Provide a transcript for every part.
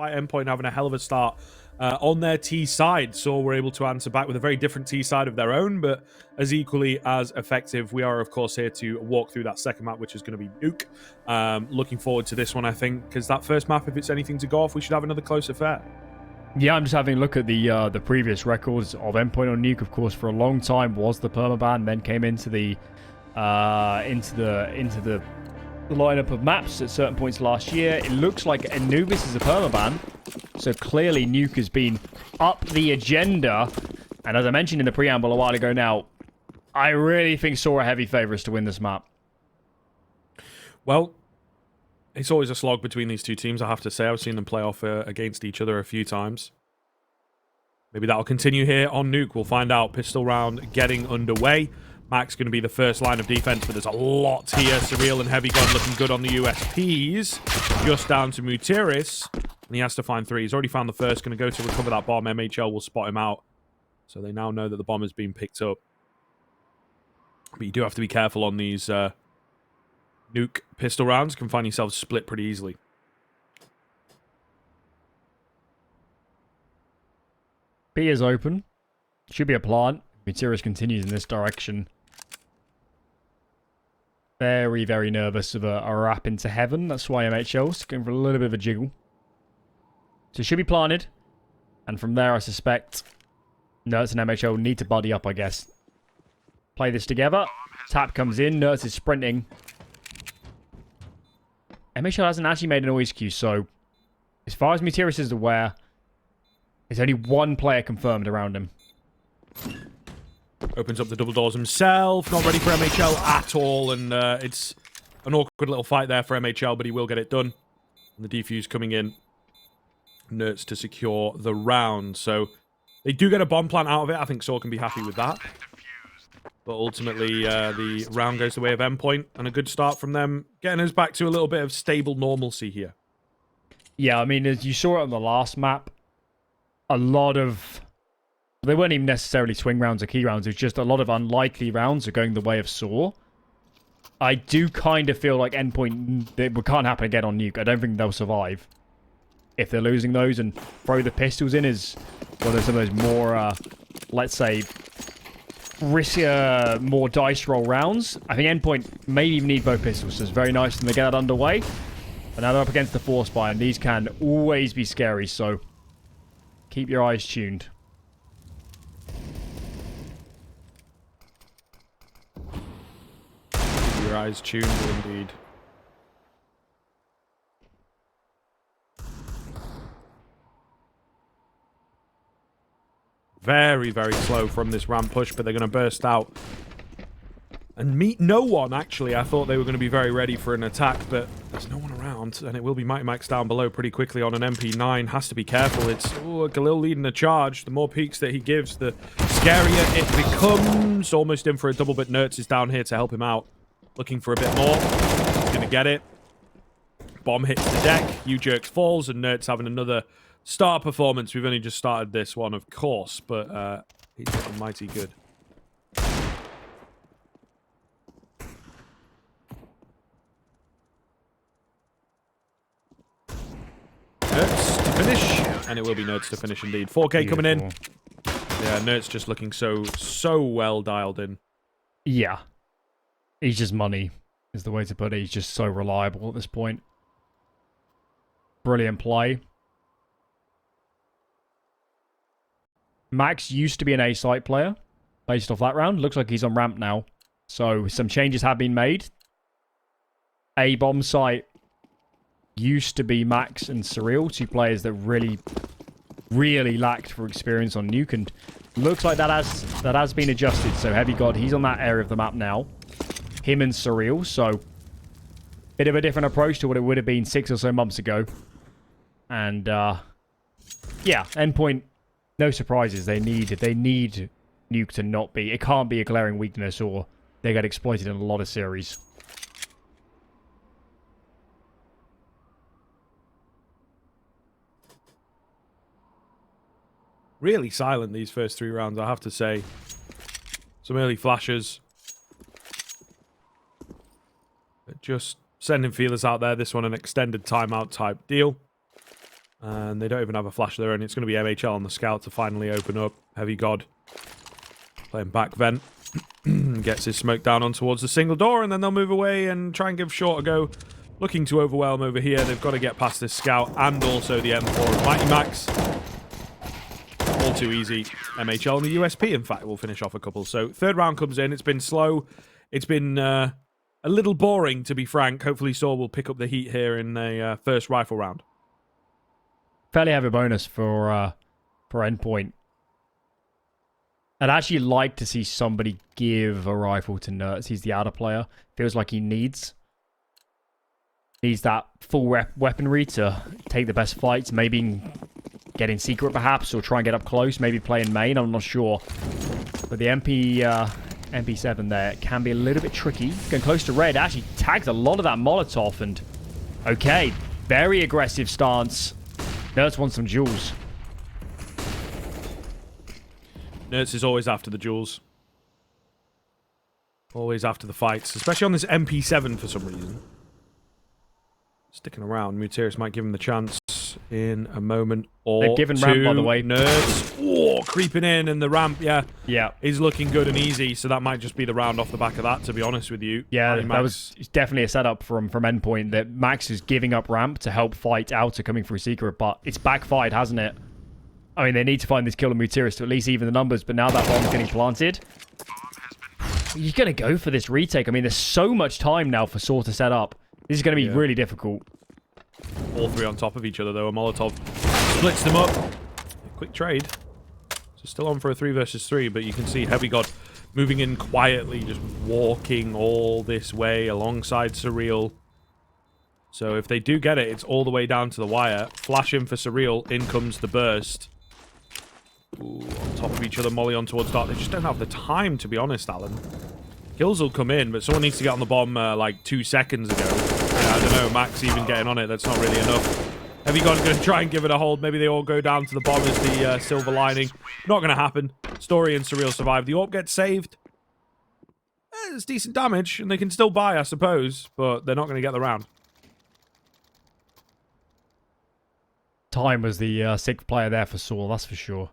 despite Endpoint having a hell of a start on their T side. sAw were able to answer back with a very different T side of their own, but as equally as effective. We are, of course, here to walk through that second map, which is going to be Nuke. Looking forward to this one, I think, because that first map, if it's anything to go off, we should have another close affair. Yeah, I'm just having a look at the previous records of Endpoint on Nuke. Of course, for a long time was the permaban, then came into the lineup of maps at certain points last year. It looks like Anubis is a permaban, so clearly Nuke has been up the agenda. And as I mentioned in the preamble a while ago now, I really think sAw are heavy favourites to win this map. Well, it's always a slog between these two teams, I have to say. I've seen them play off against each other a few times. Maybe that'll continue here on Nuke. We'll find out. Pistol round getting underway. Mac's going to be the first line of defense, but there's a lot here. Surreal and Heavy God looking good on the USPs. Just down to Mutiris, and he has to find 3. He's already found the first. Going to go to recover that bomb. MHL will spot him out. So they now know that the bomb has been picked up. But you do have to be careful on these Nuke pistol rounds. You can find yourself split pretty easily. B is open. Should be a plant. Mutiris continues in this direction. Very, very nervous of a wrap into heaven. That's why MHL's going for a little bit of a jiggle. So it should be planted. And from there, I suspect Nerds and MHL need to buddy up, I guess. Play this together. Tap comes in. Nerds is sprinting. MHL hasn't actually made a noise queue, so as far as Mutiris is aware, there's only one player confirmed around him. Opens up the double doors himself. Not ready for MHL at all. And it's an awkward little fight there for MHL, but he will get it done. And the defuse coming in. Nerds to secure the round. So they do get a bomb plant out of it. I think sAw can be happy with that. But ultimately, the round goes the way of Endpoint. And a good start from them. Getting us back to a little bit of stable normalcy here. Yeah, I mean, as you saw it on the last map, a lot of... They weren't even necessarily swing rounds or key rounds. It was just a lot of unlikely rounds are going the way of sAw. I do kind of feel like Endpoint, it can't happen again on Nuke. I don't think they'll survive if they're losing those, and throw the pistols in is one of some of those more, let's say, riskier, more dice roll rounds. I think Endpoint may even need both pistols, so it's very nice when they get that underway. But now they're up against the Force Buy, and these can always be scary, so keep your eyes tuned. Your eyes tuned, indeed. Very, very slow from this ramp push, but they're going to burst out and meet no one, actually. I thought they were going to be very ready for an attack, but there's no one around, and it will be Mighty Max down below pretty quickly on an MP9. Has to be careful. It's Galil leading the charge. The more peaks that he gives, the scarier it becomes. Almost in for a double, but Nerds is down here to help him out. Looking for a bit more. He's going to get it. Bomb hits the deck. U-Jerks falls, and Nerds having another star performance. We've only just started this one, of course, but he's looking mighty good. Nerds to finish, and it will be Nerds to finish indeed. 4K coming in. Yeah, Nerds just looking so well dialed in. Yeah. He's just money, is the way to put it. He's just so reliable at this point. Brilliant play. Max used to be an A-site player, based off that round. Looks like he's on ramp now. So, some changes have been made. A-bomb site used to be Max and Surreal, two players that really lacked for experience on Nuke, and looks like that has been adjusted. So, Heavy God, he's on that area of the map now. Him and Surreal, so bit of a different approach to what it would have been 6 or so months ago. And yeah, Endpoint, no surprises. They need Nuke to not be. It can't be a glaring weakness, or they get exploited in a lot of series. Really silent these first 3 rounds, I have to say. Some early flashes. Just sending feelers out there. This one an extended timeout type deal. And they don't even have a flash there, and it's going to be MHL on the scout to finally open up. Heavy God playing back vent. Gets his smoke down on towards the single door, and then they'll move away and try and give Short a go. Looking to overwhelm over here. They've got to get past this scout and also the M4 Mighty Max. All too easy. MHL and the USP, in fact, will finish off a couple. So third round comes in. It's been slow. It's been a little boring, to be frank. Hopefully sAw will pick up the heat here in the first rifle round. Fairly heavy bonus for Endpoint. I'd actually like to see somebody give a rifle to Nerds. He's the outer player. Feels like he needs that full weaponry to take the best fights. Maybe get in secret perhaps, or try and get up close. Maybe play in main. I'm not sure. But the MP7 there can be a little bit tricky. Going close to red. Actually tags a lot of that Molotov. And okay, very aggressive stance. Nerds wants some jewels. Nerds is always after the jewels. Always after the fights. Especially on this MP7 for some reason. Sticking around. Muteris might give him the chance in a moment or They've given ramp, by the way. Nerds. Oh, creeping in, and the ramp, yeah, is looking good and easy. So that might just be the round off the back of that, to be honest with you. Yeah, that was definitely a setup from Endpoint that Max is giving up ramp to help fight Outer coming through secret, but it's backfired, hasn't it? I mean, they need to find this kill on Muteris to at least even the numbers, but now that bomb's getting planted. You're going to go for this retake. I mean, there's so much time now for sAw to set up. This is going to be really difficult. All three on top of each other, though. A Molotov splits them up. Quick trade. So still on for a 3 versus 3, but you can see Heavy God moving in quietly, just walking all this way alongside Surreal. So if they do get it, it's all the way down to the wire. Flash in for Surreal. In comes the burst. Ooh, on top of each other, Molly on towards Dark. They just don't have the time, to be honest, Alan. Kills will come in, but someone needs to get on the bomb like 2 seconds ago. Yeah, I don't know, Max even getting on it. That's not really enough. Heavy God's going to try and give it a hold. Maybe they all go down to the bomb as the silver lining. Not going to happen. Story and Surreal survive. The AWP gets saved. It's decent damage, and they can still buy, I suppose, but they're not going to get the round. Time was the sixth player there for sAw, that's for sure.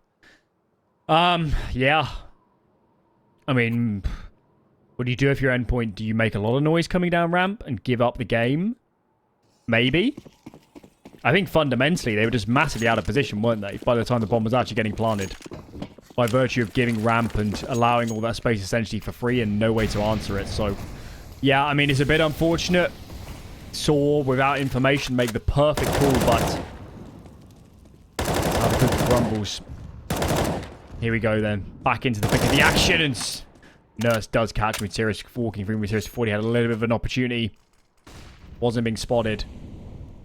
Yeah. I mean, what do you do if you're Endpoint? Do you make a lot of noise coming down ramp and give up the game? Maybe. I think fundamentally they were just massively out of position, weren't they, by the time the bomb was actually getting planted. By virtue of giving ramp and allowing all that space essentially for free and no way to answer it. So, yeah, I mean, it's a bit unfortunate. sAw, without information, make the perfect call, but have a good grumbles. Here we go then. Back into the thick of the action, and Nurse does catch Muteris walking through. Muteris before he had a little bit of an opportunity. Wasn't being spotted.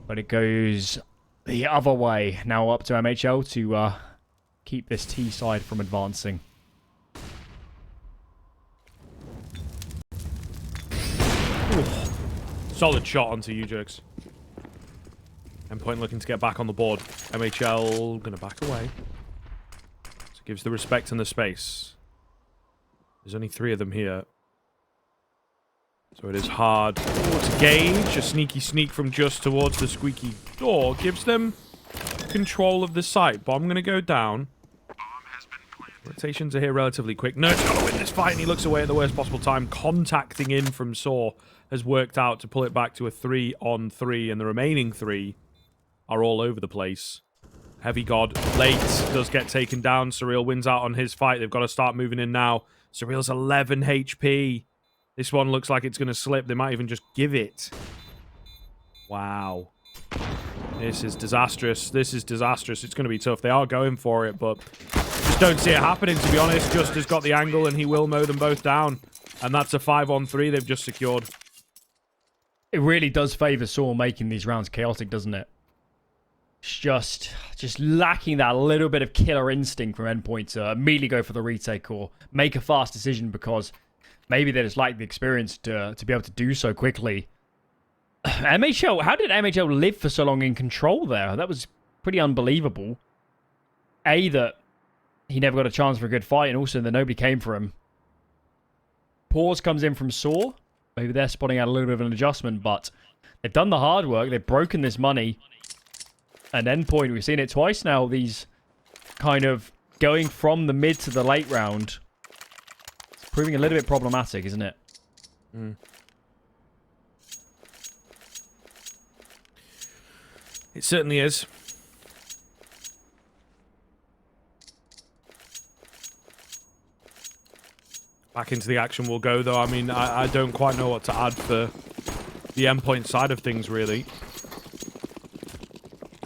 But it goes the other way. Now up to MHL to keep this T side from advancing. Ooh. Solid shot onto you, Jerks. Endpoint looking to get back on the board. MHL going to back away. So gives the respect and the space. There's only 3 of them here. So it is hard to gauge. A sneaky sneak from just towards the squeaky door gives them control of the site. Bomb going to go down. Rotations are here relatively quick. Nerd's got to win this fight, and he looks away at the worst possible time. Contacting in from sAw has worked out to pull it back to a 3-on-3, and the remaining 3 are all over the place. Heavy God late does get taken down. Surreal wins out on his fight. They've got to start moving in now. Surreal's 11 HP. This one looks like it's going to slip. They might even just give it. Wow. This is disastrous. This is disastrous. It's going to be tough. They are going for it, but just don't see it happening, to be honest. Just has got the angle, and he will mow them both down. And that's a 5-on-3 they've just secured. It really does favour sAw making these rounds chaotic, doesn't it? It's just lacking that little bit of killer instinct from Endpoint to immediately go for the retake or make a fast decision, because maybe they just lack the experience to be able to do so quickly. MHL, how did MHL live for so long in control there? That was pretty unbelievable. That he never got a chance for a good fight, and also that nobody came for him. Pause comes in from sAw. Maybe they're spotting out a little bit of an adjustment, but they've done the hard work. They've broken this money. And Endpoint, we've seen it twice now. These kind of going from the mid to the late round. It's proving a little bit problematic, isn't it? Mm. It certainly is. Back into the action we'll go, though. I mean, I don't quite know what to add for the Endpoint side of things, really.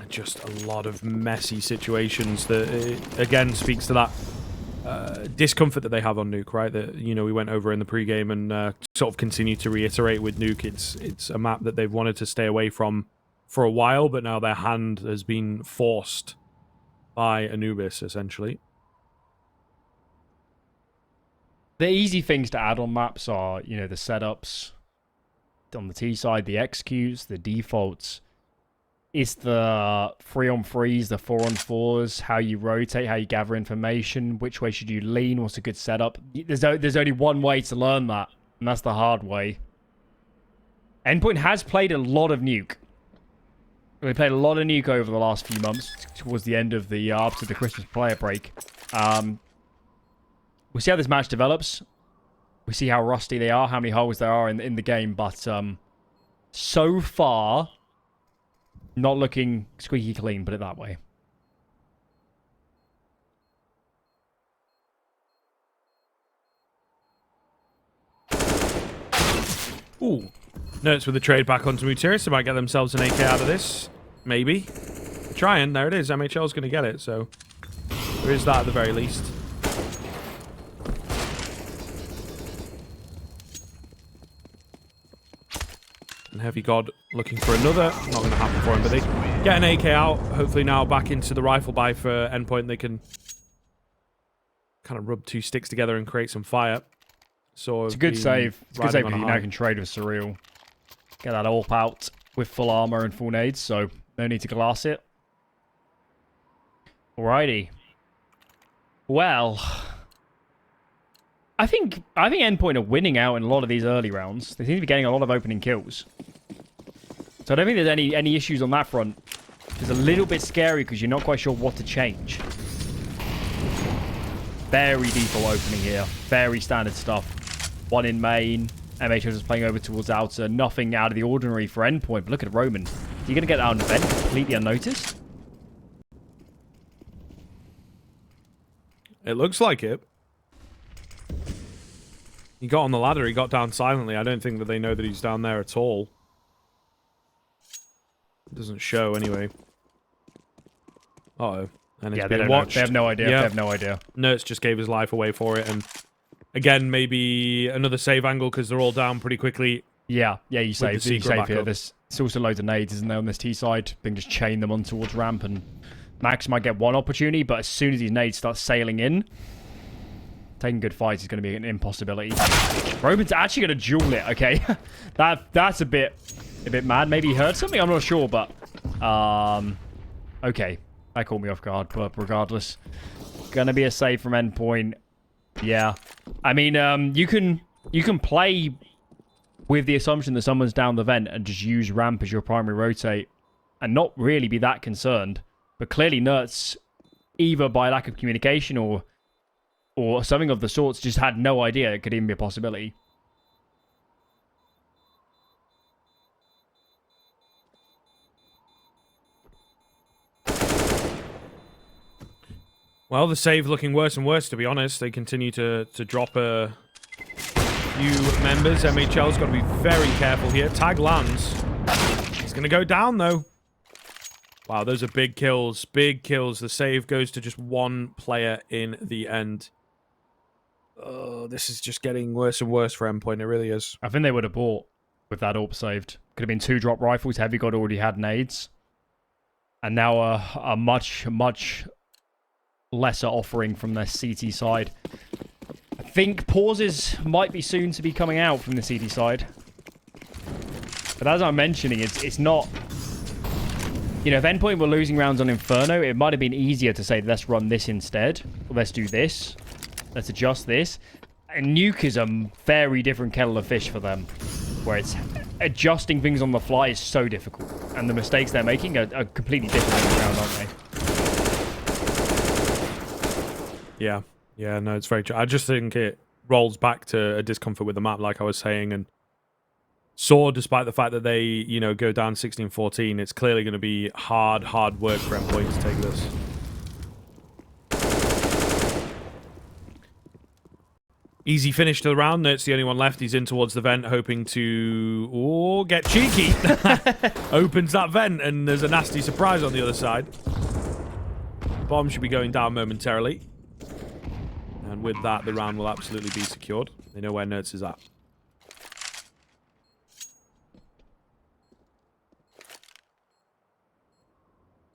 Just a lot of messy situations that, again, speaks to that discomfort that they have on Nuke, right? That, you know, we went over in the pregame and sort of continue to reiterate with Nuke. It's a map that they've wanted to stay away from for a while, but now their hand has been forced by Anubis, essentially. The easy things to add on maps are, you know, the setups on the T side, the executes, the defaults. It's the 3-on-3s, the 4-on-4s, how you rotate, how you gather information, which way should you lean, what's a good setup. There's only one way to learn that, and that's the hard way. Endpoint has played a lot of Nuke. They played a lot of Nuke over the last few months, towards the end of the, after the Christmas player break. We'll see how this match develops. We see how rusty they are, how many holes there are in the game, but so far, not looking squeaky clean, put it that way. Ooh. Notes with the trade back onto Mutiris. They might get themselves an AK out of this. Maybe. Trying. There it is. MHL's going to get it, so there is that at the very least. And Heavy God looking for another. Not going to happen for him, but they get an AK out. Hopefully now back into the rifle buy for Endpoint. They can kind of rub two sticks together and create some fire. So it's a good save. It's a good save because you now can trade with Surreal. Get that AWP out with full armor and full nades, so no need to glass it. Alrighty. Well, I think Endpoint are winning out in a lot of these early rounds. They seem to be getting a lot of opening kills. So I don't think there's any issues on that front. It's a little bit scary because you're not quite sure what to change. Very default opening here. Very standard stuff. One in main. MHS is playing over towards outer. Nothing out of the ordinary for Endpoint. But look at Roman. Is he going to get out on the vent completely unnoticed? It looks like it. He got on the ladder. He got down silently. I don't think that they know that he's down there at all. It doesn't show anyway. Uh-oh. And it's they been don't watched. Know. They have no idea. Yeah. They have no idea. Nertz just gave his life away for it. And again, maybe another save angle because they're all down pretty quickly. Yeah, you save. You save here. Up. There's also loads of nades, isn't there, on this T side? They can just chain them on towards ramp, and Max might get one opportunity, but as soon as these nades start sailing in, taking good fights is going to be an impossibility. Roman's actually going to duel it. Okay, that's a bit mad. Maybe he heard something. I'm not sure, but okay, that caught me off guard. But regardless, gonna be a save from Endpoint. Yeah, I mean, you can play with the assumption that someone's down the vent and just use ramp as your primary rotate and not really be that concerned. But clearly Nertz, either by lack of communication or something of the sorts, just had no idea it could even be a possibility. Well, the save looking worse and worse, to be honest. They continue to drop a few members. MHL's got to be very careful here. Tag lands. He's going to go down, though. Wow, those are big kills. Big kills. The save goes to just one player in the end. Oh, this is just getting worse and worse for Endpoint. It really is. I think they would have bought with that AWP saved. Could have been 2 drop rifles. Heavy God already had nades. And now a much, much lesser offering from their CT side. I think pauses might be soon to be coming out from the CT side. But as I'm mentioning, it's not... You know, if Endpoint were losing rounds on Inferno, it might have been easier to say, let's run this instead. Or let's do this. Let's adjust this. And Nuke is a very different kettle of fish for them. Where it's adjusting things on the fly is so difficult. And the mistakes they're making are completely different on the ground, aren't they? Yeah. Yeah, no, it's very true. I just think it rolls back to a discomfort with the map, like I was saying, and sAw, despite the fact that they, you know, go down 16-14, it's clearly going to be hard work for Endpoint to take this. Easy finish to the round. Nurt's the only one left. He's in towards the vent, hoping to get cheeky. Opens that vent, and there's a nasty surprise on the other side. Bomb should be going down momentarily. And with that, the round will absolutely be secured. They know where Nurt's is at.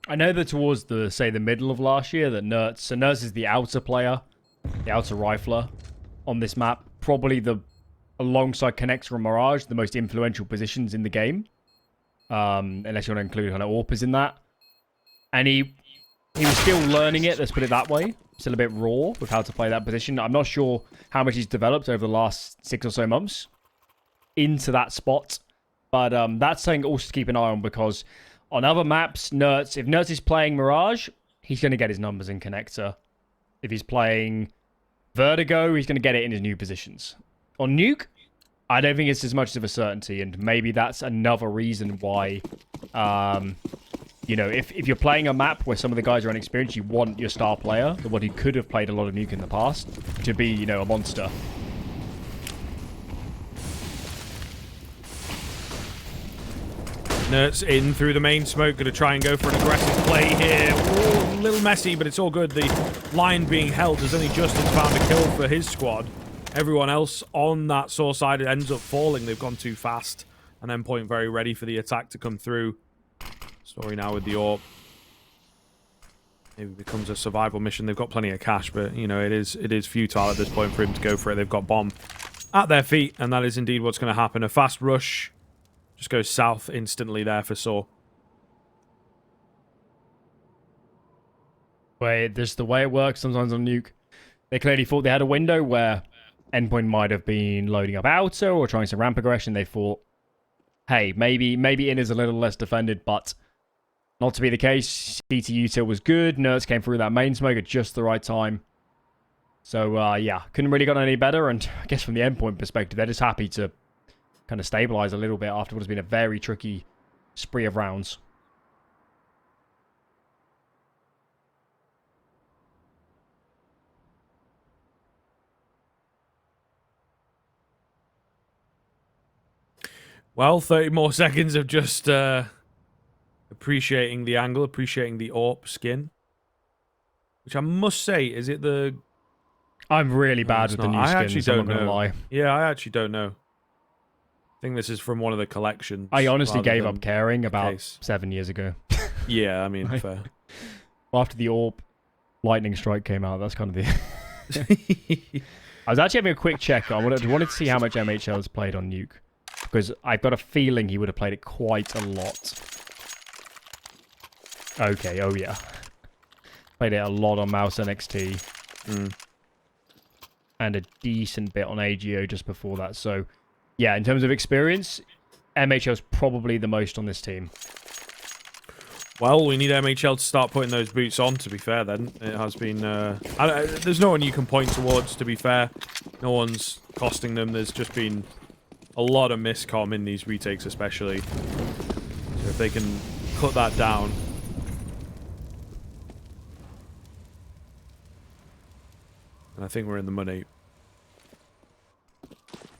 I know that towards the, say, the middle of last year, that Nurt's is the outer player, the outer rifler on this map. Probably alongside Connector and Mirage, the most influential positions in the game. Unless you want to include kind of AWPers in that. And he was still learning it, let's put it that way. Still a bit raw with how to play that position. I'm not sure how much he's developed over the last 6 or so months into that spot. But that's something also to keep an eye on, because on other maps, if Nurt's is playing Mirage, he's going to get his numbers in Connector. If he's playing Vertigo, he's going to get it in his new positions. On Nuke, I don't think it's as much of a certainty, and maybe that's another reason why, you know, if you're playing a map where some of the guys are inexperienced, you want your star player, the one who could have played a lot of Nuke in the past, to be, you know, a monster. Nurt's in through the main smoke, going to try and go for an aggressive play here. Ooh, a little messy, but it's all good. The line being held has only just found a kill for his squad. Everyone else on that sAw side ends up falling. They've gone too fast. And Endpoint very ready for the attack to come through. Story now with the AWP. Maybe it becomes a survival mission. They've got plenty of cash, but, you know, it is futile at this point for him to go for it. They've got bomb at their feet, and that is indeed what's going to happen. A fast rush just goes south instantly there for sAw. Just the way it works sometimes on Nuke. They clearly thought they had a window where Endpoint might have been loading up outer or trying some ramp aggression. They thought, hey, maybe in is a little less defended, but not to be the case. CT util was good. Nurt's came through that main smoke at just the right time. So, yeah, couldn't really got any better. And I guess from the Endpoint perspective, they're just happy to kind of stabilize a little bit after what has been a very tricky spree of rounds. Well, 30 more seconds of just appreciating the angle, appreciating the AWP skin. Which I must say, is it the... I'm really bad with the new skins, I actually don't know. Lie. Yeah, I actually don't know. I think this is from one of the collections. I honestly gave up caring about 7 years ago. Yeah, I mean, fair. Well, after the AWP Lightning Strike came out, that's kind of the... I was actually having a quick check. I wanted to see how much MHL has played on Nuke. Because I've got a feeling he would have played it quite a lot. Okay, oh yeah. Played it a lot on Mouse NXT. And a decent bit on AGO just before that. So, yeah, in terms of experience, MHL's probably the most on this team. Well, we need MHL to start putting those boots on, to be fair, then. It has been... there's no one you can point towards, to be fair. No one's costing them. There's just been a lot of miscom in these retakes, especially. So if they can cut that down... And I think we're in the money.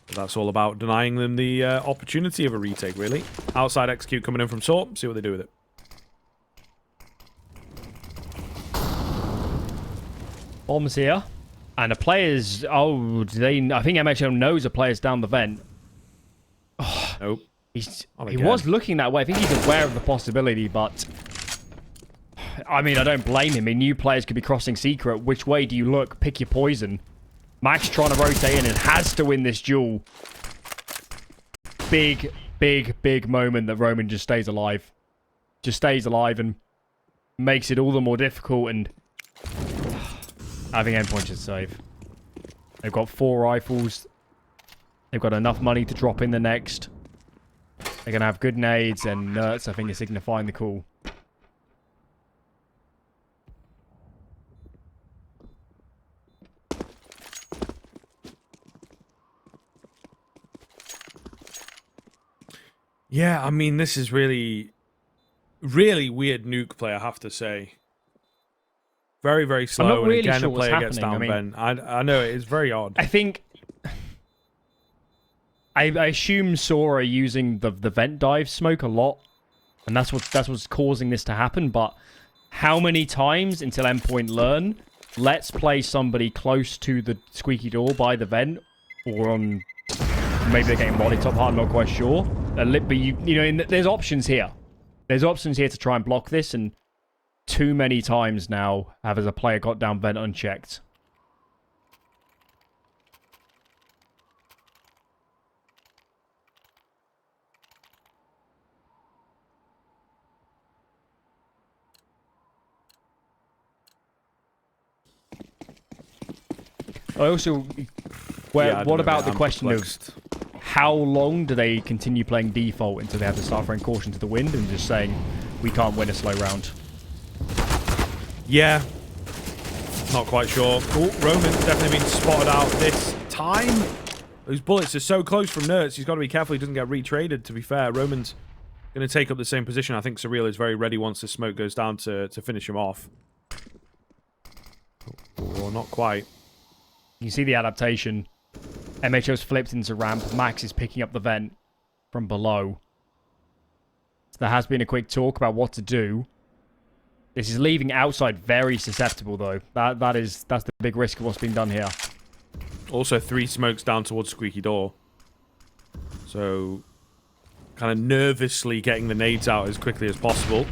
But that's all about denying them the opportunity of a retake, really. Outside execute coming in from sAw. See what they do with it. Bombs here. And the players... Oh, I think MHL knows a player's down the vent. Oh, nope. He was looking that way. I think he's aware of the possibility, but... I mean, I don't blame him. I mean, new players could be crossing secret. Which way do you look? Pick your poison. Max trying to rotate in and has to win this duel. Big moment that Roman just stays alive. Just stays alive and makes it all the more difficult. And I think Endpoint should save. They've got 4 rifles. They've got enough money to drop in the next. They're going to have good nades, and Nerds, I think, is signifying the call. Yeah, I mean, this is really, really weird Nuke play, I have to say. Very, very slow. I'm not really and again, sure a what's player gets happening. down vent. I know, it is very odd. I think... I assume sAw are using the vent dive smoke a lot. And that's what's causing this to happen. But how many times until Endpoint learn, let's play somebody close to the squeaky door by the vent, or on... Maybe they're getting molly top hard, I'm not quite sure. But you know, there's options here. There's options here to try and block this, and too many times now have as a player got down vent unchecked. I also... what about the question of how long do they continue playing default until they have to start throwing caution to the wind and just saying, we can't win a slow round? Yeah. Not quite sure. Oh, Roman's definitely been spotted out this time. Those bullets are so close from Nerds. He's got to be careful he doesn't get retraded, to be fair. Roman's going to take up the same position. I think sAw is very ready once the smoke goes down to finish him off. Or not quite. You see the adaptation. MHO's flipped into ramp. Max is picking up the vent from below. So there has been a quick talk about what to do. This is leaving outside very susceptible, though. That's the big risk of what's being done here. Also, 3 smokes down towards squeaky door. So, kind of nervously getting the nades out as quickly as possible.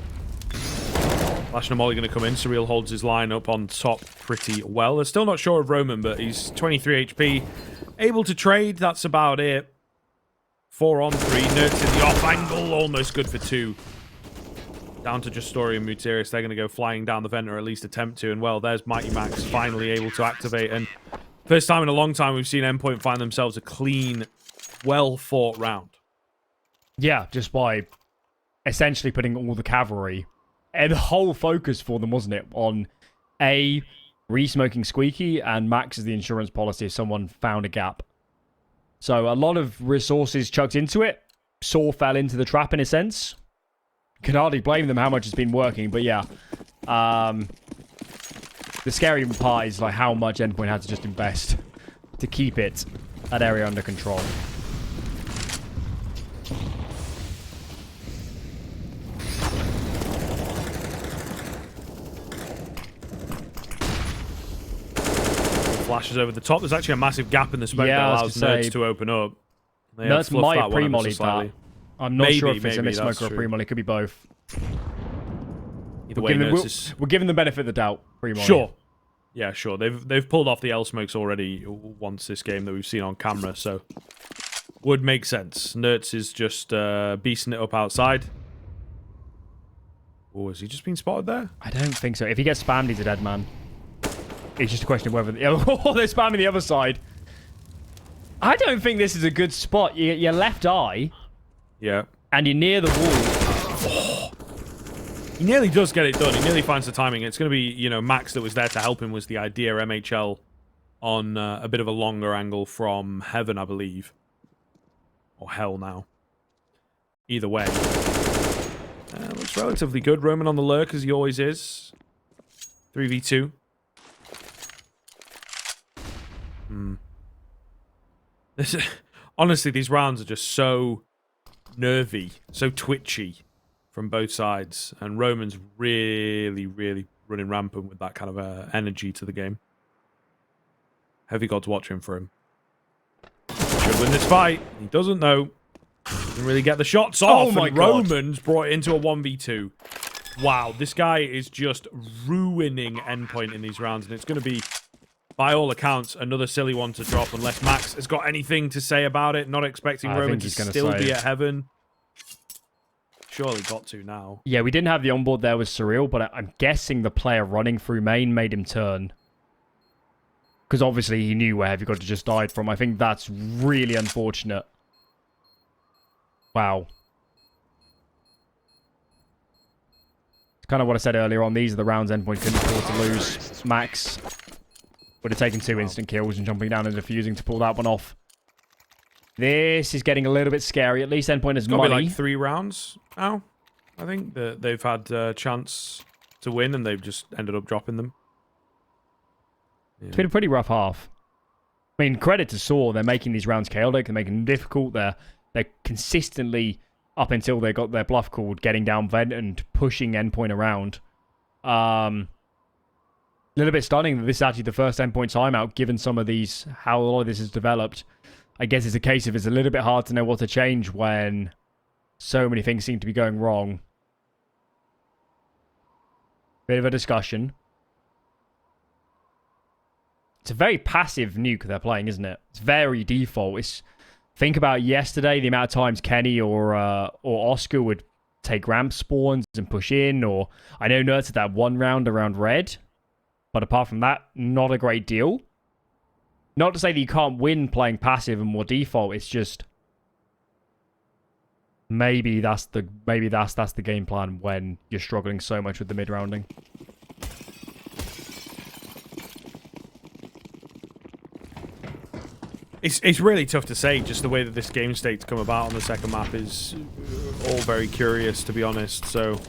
Flash and Molly going to come in. sAw holds his line up on top pretty well. They're still not sure of Roman, but he's 23 HP. Able to trade, that's about it. 4 on 3. Nerds in the off angle, almost good for 2. Down to just Story and Muterius. They're going to go flying down the vent, or at least attempt to. And well, there's Mighty Max finally able to activate. And first time in a long time we've seen Endpoint find themselves a clean, well-fought round. Yeah, just by essentially putting all the cavalry and the whole focus for them, wasn't it, on A, re-smoking Squeaky, and Max is the insurance policy if someone found a gap. So a lot of resources chucked into it. sAw fell into the trap in a sense. Can hardly blame them how much it's been working, but yeah. The scary part is like how much Endpoint had to just invest to keep that area under control. Flashes over the top. There's actually a massive gap in the smoke that allows Nerds to open up. Nerds might have pre-mollied that. I'm not sure if it's a missmoke or a pre-molly. It could be both. Either way, we're giving the benefit of the doubt. Pre-molly. Sure. Yeah, sure. They've pulled off the L smokes already once this game that we've seen on camera, so would make sense. Nerds is just beasting it up outside. Oh, has he just been spotted there? I don't think so. If he gets spammed, he's a dead man. It's just a question of whether... Oh, they're spamming the other side. I don't think this is a good spot. Your left eye... Yeah. And you're near the wall. Oh. He nearly does get it done. He nearly finds the timing. It's going to be, you know, Max that was there to help him was the idea. MHL on a bit of a longer angle from Heaven, I believe. Or Hell now. Either way. Looks relatively good. Roman on the lurk, as he always is. 3v2. Honestly, these rounds are just so nervy, so twitchy from both sides, and Roman's really, really running rampant with that kind of energy to the game. Heavy God's watching for him. Should win this fight. He doesn't know. Doesn't really get the shots off. Oh my and God. Roman's brought it into a 1v2. Wow, this guy is just ruining Endpoint in these rounds, and it's going to be, by all accounts, another silly one to drop unless Max has got anything to say about it. Not expecting Roman to still be at Heaven. Surely got to now. Yeah, we didn't have the onboard there with Surreal, but I'm guessing the player running through main made him turn. Because obviously he knew where Heavy God just died from. I think that's really unfortunate. Wow. kind of what I said earlier on. These are the rounds Endpoint couldn't afford to lose. Max would have taken 2 instant kills and jumping down and defusing to pull that one off. This is getting a little bit scary. At least Endpoint has money. It's got to be like 3 rounds now, I think. They've had a chance to win, and they've just ended up dropping them. Yeah. It's been a pretty rough half. I mean, credit to sAw. They're making these rounds chaotic. They're making them difficult. They're consistently, up until they got their bluff called, getting down vent and pushing Endpoint around. A little bit stunning that this is actually the first Endpoint timeout, given some of these, how a lot of this is developed. I guess it's a case of it's a little bit hard to know what to change when so many things seem to be going wrong. Bit of a discussion. It's a very passive Nuke they're playing, isn't it? It's very default. Think about yesterday, the amount of times Kenny or Oscar would take ramp spawns and push in, or I know Nerds had that one round around red, but apart from that, not a great deal. Not to say that you can't win playing passive and more default. It's just maybe that's the game plan when you're struggling so much with the mid rounding. It's really tough to say. Just the way that this game state's come about on the second map is all very curious, to be honest. So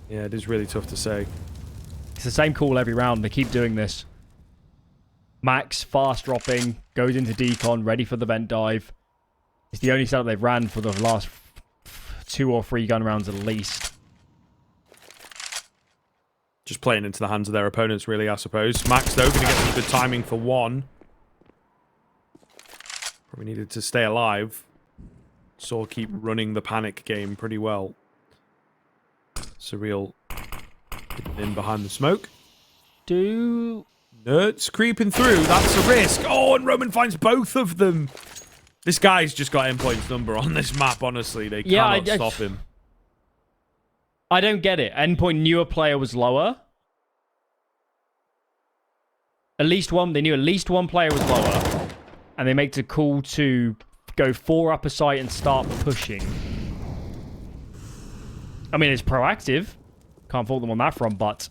yeah, it is really tough to say. It's the same call every round. They keep doing this. Max fast dropping, goes into decon, ready for the vent dive. It's the only setup they've ran for the last 2 or 3 gun rounds at least. Just playing into the hands of their opponents, really, I suppose. Max, though, going to get some good timing for one. Probably needed to stay alive. sAw keep running the panic game pretty well. Surreal in behind the smoke. Nerds creeping through. That's a risk. Oh, and Roman finds both of them. This guy's just got Endpoint's number on this map, honestly. They cannot stop him. I don't get it. Endpoint knew a player was lower. They knew at least one player was lower. And they make the call to go 4 upper site and start pushing. I mean, it's proactive. Can't fault them on that front, but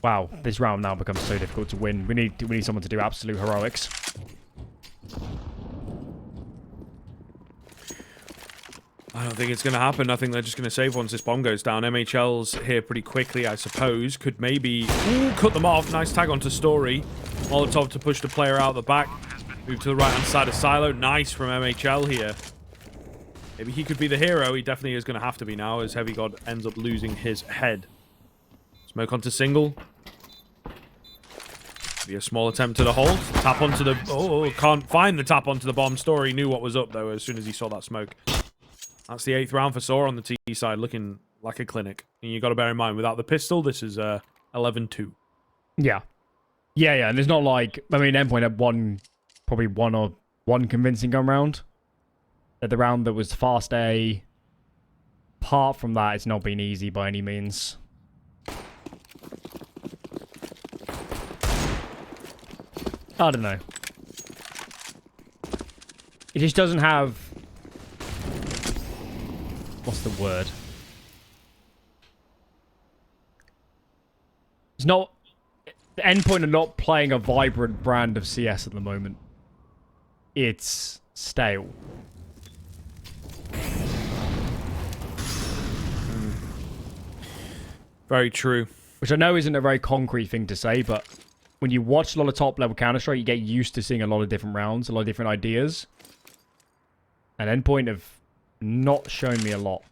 wow, this round now becomes so difficult to win. We need someone to do absolute heroics. I don't think it's going to happen. I think they're just going to save once this bomb goes down. MHL's here pretty quickly, I suppose. Could maybe cut them off. Nice tag onto Story. Molotov to push the player out the back. Move to the right-hand side of Silo. Nice from MHL here. Maybe he could be the hero. He definitely is going to have to be now, as Heavy God ends up losing his head. Smoke onto single. Be a small attempt to the hold. Tap onto the... Oh, can't find the tap onto the bomb. Story knew what was up, though, as soon as he saw that smoke. That's the 8th round for sAw on the T side, looking like a clinic. And you got to bear in mind, without the pistol, this is 11-2. Yeah. Yeah, and there's not like... I mean, Endpoint had probably one convincing gun round. At the round that was fast A. Apart from that, it's not been easy by any means. I don't know. It just doesn't have... What's the word? It's not... Endpoint are not playing a vibrant brand of CS at the moment. It's stale. Very true. Which I know isn't a very concrete thing to say, but when you watch a lot of top-level Counter-Strike, you get used to seeing a lot of different rounds, a lot of different ideas. And Endpoint have not shown me a lot.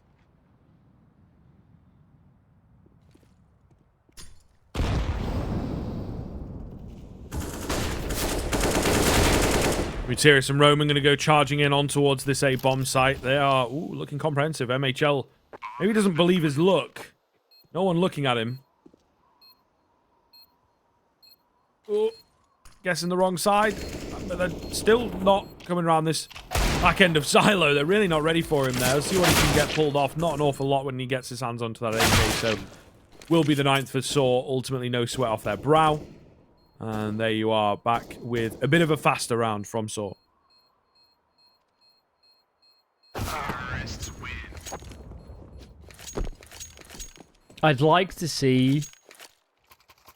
Retiris and Roman going to go charging in on towards this A bomb site. They are looking comprehensive. MHL maybe doesn't believe his luck. No one looking at him. Oh, guessing the wrong side. But they're still not coming around this back end of Silo. They're really not ready for him there. Let's see what he can get pulled off. Not an awful lot when he gets his hands onto that AK. So will be the 9th for sAw. Ultimately, no sweat off their brow. And there you are, back with a bit of a faster round from sAw. I'd like to see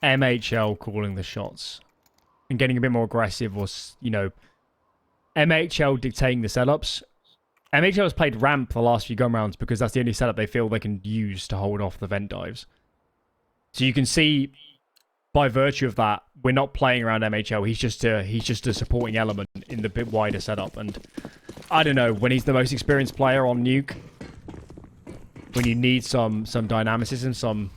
MHL calling the shots and getting a bit more aggressive, or, you know, MHL dictating the setups. MHL has played ramp the last few gun rounds because that's the only setup they feel they can use to hold off the vent dives. So you can see, by virtue of that, we're not playing around MHL. He's just a supporting element in the bit wider setup. And I don't know, when he's the most experienced player on Nuke, when you need some dynamicism, some...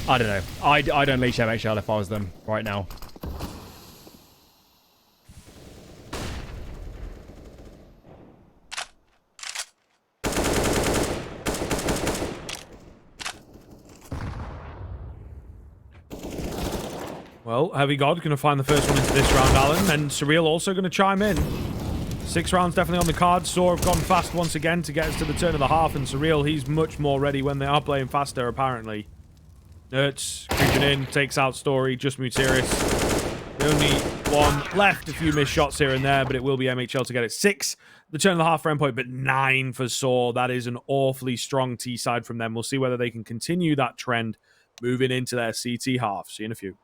I don't know. I'd unleash MHL if I was them right now. Well, Heavy God going to find the first one into this round, Alan. And Surreal also going to chime in. 6 rounds definitely on the cards. sAw have gone fast once again to get us to the turn of the half. And Surreal, he's much more ready when they are playing faster, apparently. Nerds creeping in, takes out Story, just Muterius. The only one left. A few missed shots here and there, but it will be MHL to get it. 6, the turn of the half for Endpoint, but 9 for sAw. That is an awfully strong T side from them. We'll see whether they can continue that trend moving into their CT half. See you in a few.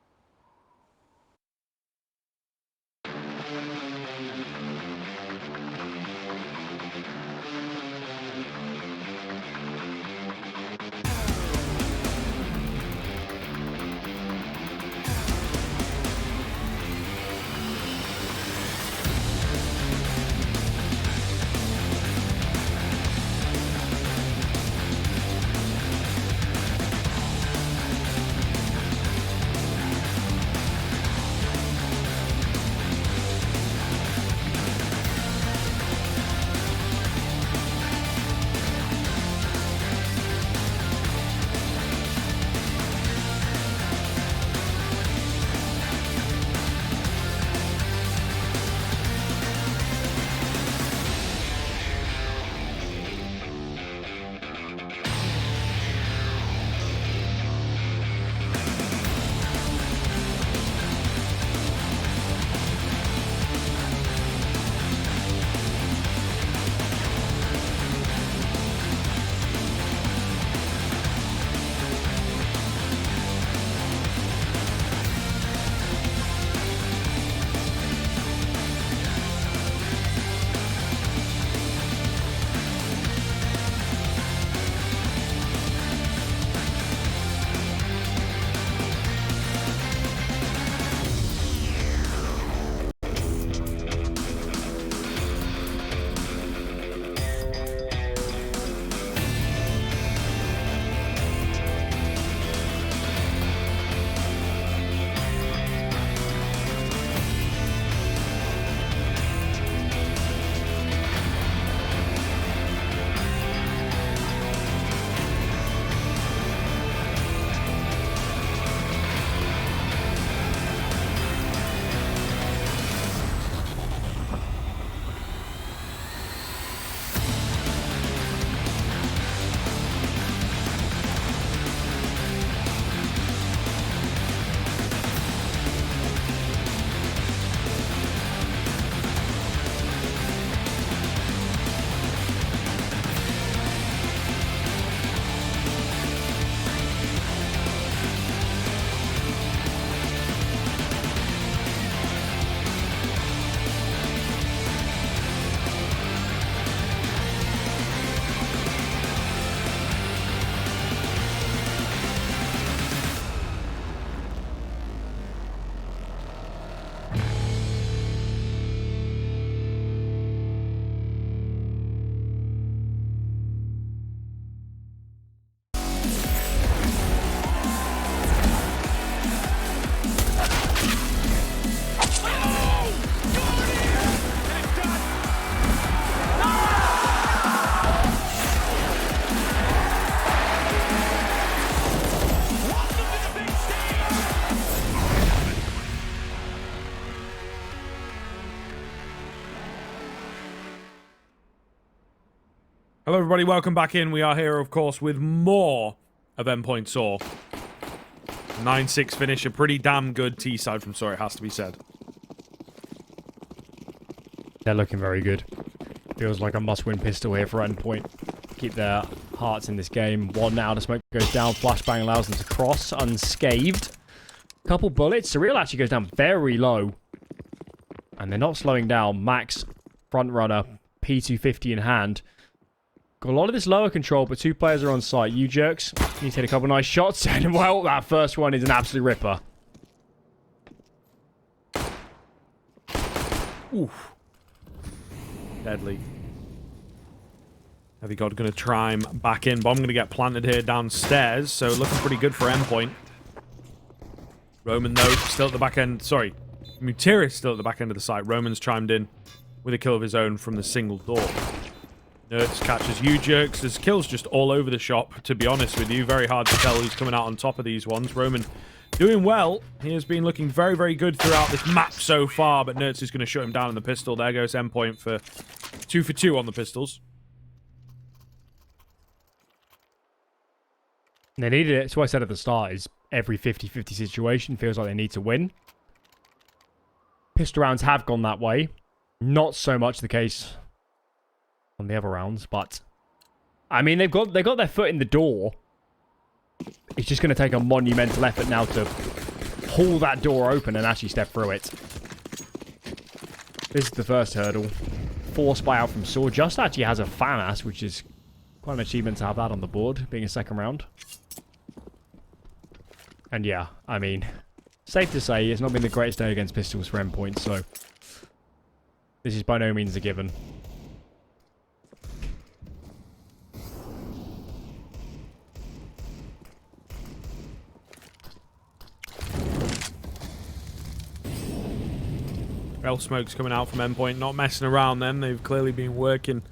Hello, everybody. Welcome back in. We are here, of course, with more of Endpoint sAw. 9-6 finish. A pretty damn good T-side from sAw, it has to be said. They're looking very good. Feels like a must-win pistol here for Endpoint. Keep their parts in this game. One now, the smoke goes down. Flashbang allows them to cross unscathed. Couple bullets. Surreal actually goes down very low. And they're not slowing down. Max, front runner, P250 in hand. Got a lot of this lower control, but 2 players are on site. You jerks, you need to hit a couple nice shots. And well, that first one is an absolute ripper. Oof. Deadly. Heavy God going to try him back in. Bomb going to get planted here downstairs. So looking pretty good for Endpoint. Roman, though, still at the back end. Sorry. Mutiris still at the back end of the site. Roman's chimed in with a kill of his own from the single door. Nerds catches you jerks. There's kills just all over the shop, to be honest with you. Very hard to tell who's coming out on top of these ones. Roman doing well. He has been looking very, very good throughout this map so far, but Nerds is going to shut him down in the pistol. There goes Endpoint for 2 for 2 on the pistols. They needed it. That's what I said at the start, is every 50-50 situation feels like they need to win. Pistol rounds have gone that way. Not so much the case on the other rounds, but I mean, they got their foot in the door. It's just going to take a monumental effort now to pull that door open and actually step through it. This is the first hurdle. Force buyout from sAw. Just actually has a FAMAS, which is quite an achievement to have that on the board, being a second round. And yeah, I mean, safe to say, it's not been the greatest day against pistols for Endpoint, so this is by no means a given. Well, smoke's coming out from Endpoint. Not messing around then. They've clearly been working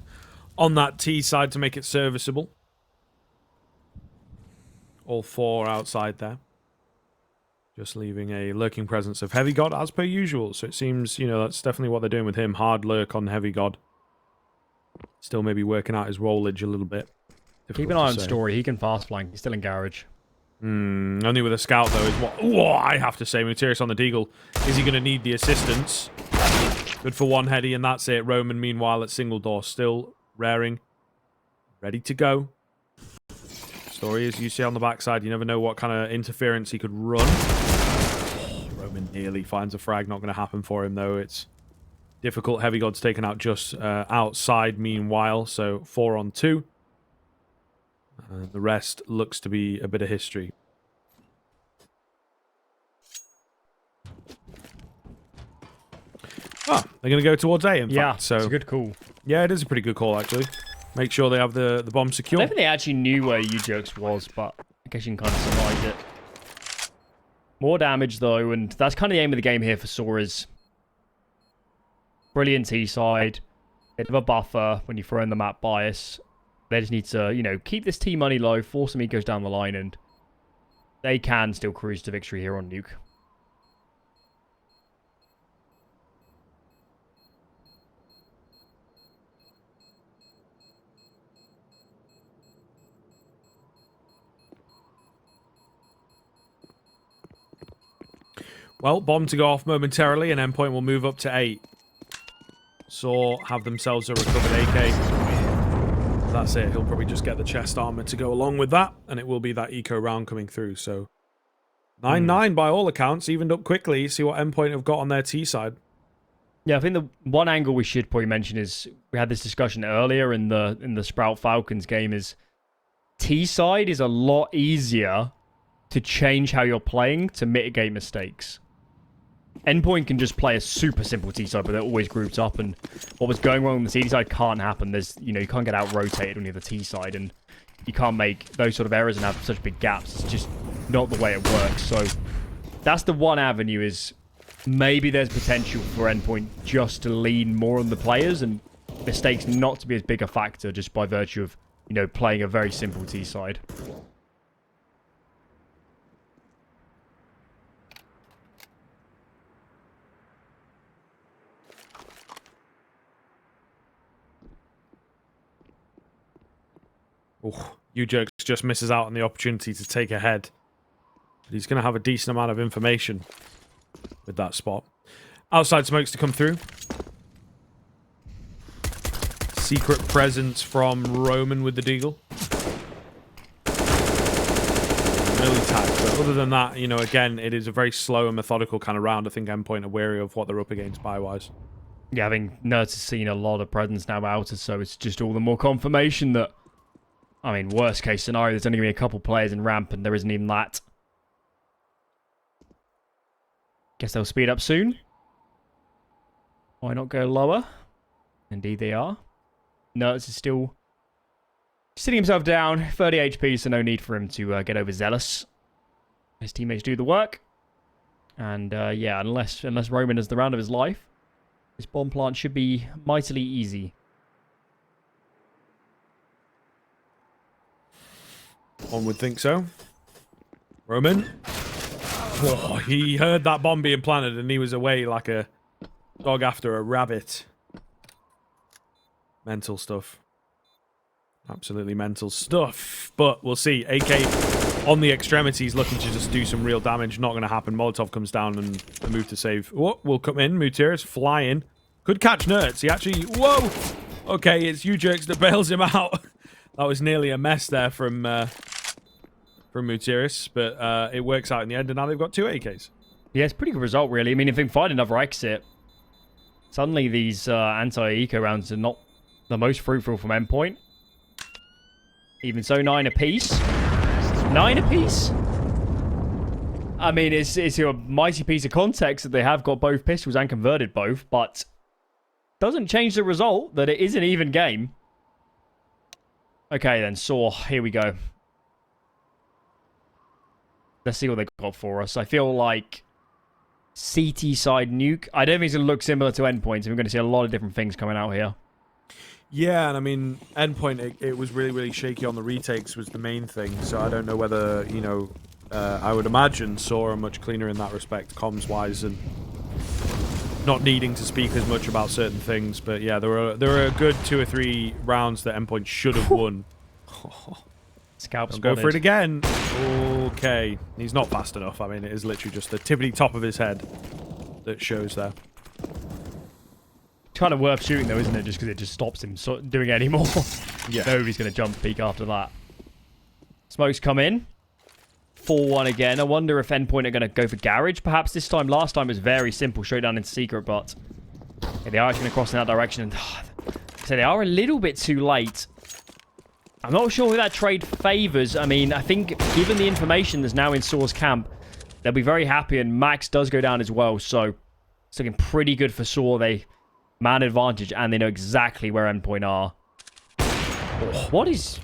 on that T side to make it serviceable. All 4 outside there. Just leaving a lurking presence of Heavy God as per usual. So it seems, you know, that's definitely what they're doing with him. Hard lurk on Heavy God. Still maybe working out his rollage a little bit. Keep an eye on Story. He can fast flank. He's still in garage. Only with a scout, though, is what I have to say. Mutiris on the deagle. Is he going to need the assistance? Good for one heady, and that's it. Roman, meanwhile, at single door. Still raring. Ready to go. Story, as you see on the backside, you never know what kind of interference he could run. Roman nearly finds a frag. Not going to happen for him, though. It's difficult. Heavy God's taken out just outside, meanwhile. So 4 on 2. The rest looks to be a bit of history. Ah, they're going to go towards A, in fact. So it's a good call. Yeah, it is a pretty good call, actually. Make sure they have the bomb secure. I don't think they actually knew where U-Jerks was, but I guess you can kind of surmise it. More damage, though, and that's kind of the aim of the game here for sAw is brilliant T-side, bit of a buffer when you throw in the map bias. They just need to, you know, keep this T money low, force some ecos down the line, and they can still cruise to victory here on Nuke. Well, bomb to go off momentarily, and Endpoint will move up to 8. sAw have themselves a recovered AK. That's it. He'll probably just get the chest armor to go along with that, and it will be that eco round coming through. So 9-9 by all accounts, evened up quickly. See what Endpoint have got on their T side. Yeah, I think the one angle we should probably mention is we had this discussion earlier in the Sprout Falcons game is T side is a lot easier to change how you're playing to mitigate mistakes. Endpoint can just play a super simple T side, but they're always grouped up, and what was going wrong on the C side can't happen. There's, you know, you can't get out rotated on the other T side, and you can't make those sort of errors and have such big gaps. It's just not the way it works. So that's the one avenue, is maybe there's potential for Endpoint just to lean more on the players and mistakes not to be as big a factor just by virtue of, you know, playing a very simple T side. Oh, U-Jerks just misses out on the opportunity to take ahead. But he's going to have a decent amount of information with that spot. Outside smokes to come through. Secret presence from Roman with the deagle. early tag. But other than that, you know, again, it is a very slow and methodical kind of round. I think Endpoint are wary of what they're up against buy-wise. Yeah, I think Nerds has seen a lot of presence now out, so it's just all the more confirmation that, I mean, worst case scenario, there's only going to be a couple players in ramp, and there isn't even that. Guess they'll speed up soon. Why not go lower? Indeed they are. Nerds is still sitting himself down, 30 HP, so no need for him to get overzealous. His teammates do the work. And yeah, unless Roman has the round of his life, this bomb plant should be mightily easy. One would think so. Roman. Oh, he heard that bomb being planted and he was away like a dog after a rabbit. Mental stuff. Absolutely mental stuff. But we'll see. AK on the extremities looking to just do some real damage. Not going to happen. Molotov comes down and a move to save. Oh, will come in. Mutiris flying. Could catch Nerds. He actually... Whoa! Okay, it's U-Jerks that bails him out. That was nearly a mess there from Mutiris. But it works out in the end. And now they've got 2 AKs. Yeah, it's a pretty good result, really. I mean, if they can find another exit, suddenly these anti-eco rounds are not the most fruitful from Endpoint. Even so, 9 apiece. 9 apiece? I mean, it's a mighty piece of context that they have got both pistols and converted both, but doesn't change the result that it is an even game. Okay, then, sAw. Here we go. Let's see what they got for us. I feel like CT side Nuke. I don't think it's going to look similar to Endpoint, so we're going to see a lot of different things coming out here. Yeah, and I mean, Endpoint, it was really, really shaky on the retakes was the main thing, so I don't know whether, you know, I would imagine sAw are much cleaner in that respect, comms-wise, and not needing to speak as much about certain things, but yeah, there were a good 2 or 3 rounds that Endpoint should have won. Scalp Go for it again. Okay, he's not fast enough. I mean, it is literally just the tippity top of his head that shows there. Kind of worth shooting though, isn't it? Just because it just stops him doing it anymore. Yeah. Nobody's going to jump peek after that. Smokes come in. 4-1 again. I wonder if Endpoint are going to go for Garage perhaps this time. Last time it was very simple, straight down into Secret, but yeah, they are actually going to cross in that direction. And so they are a little bit too late. I'm not sure who that trade favors. I mean, I think given the information that's now in sAw's camp, they'll be very happy, and Max does go down as well, so it's looking pretty good for sAw. They man advantage, and they know exactly where Endpoint are. Oh, what is...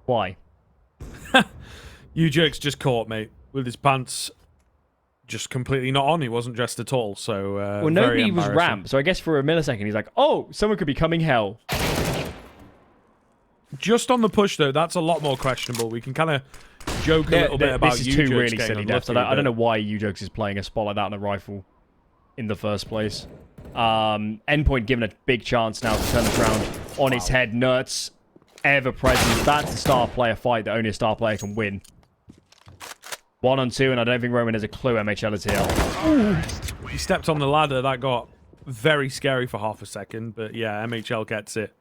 Why? U-Jerks just caught, mate, with his pants just completely not on. He wasn't dressed at all, so well, nobody was ramped, so I guess for a millisecond he's like, oh, someone could be coming hell. Just on the push, though, that's a lot more questionable. We can kind of joke a little bit about U-Jerks. This is 2 really silly deaths. I don't know why U-Jerks is playing a spot like that on a rifle in the first place. Endpoint given a big chance now to turn this round on its head. Nerds, ever present. That's a star player fight that only a star player can win. 1 on 2, and I don't think Roman has a clue MHL is here. Ooh. He stepped on the ladder. That got very scary for half a second, but yeah, MHL gets it.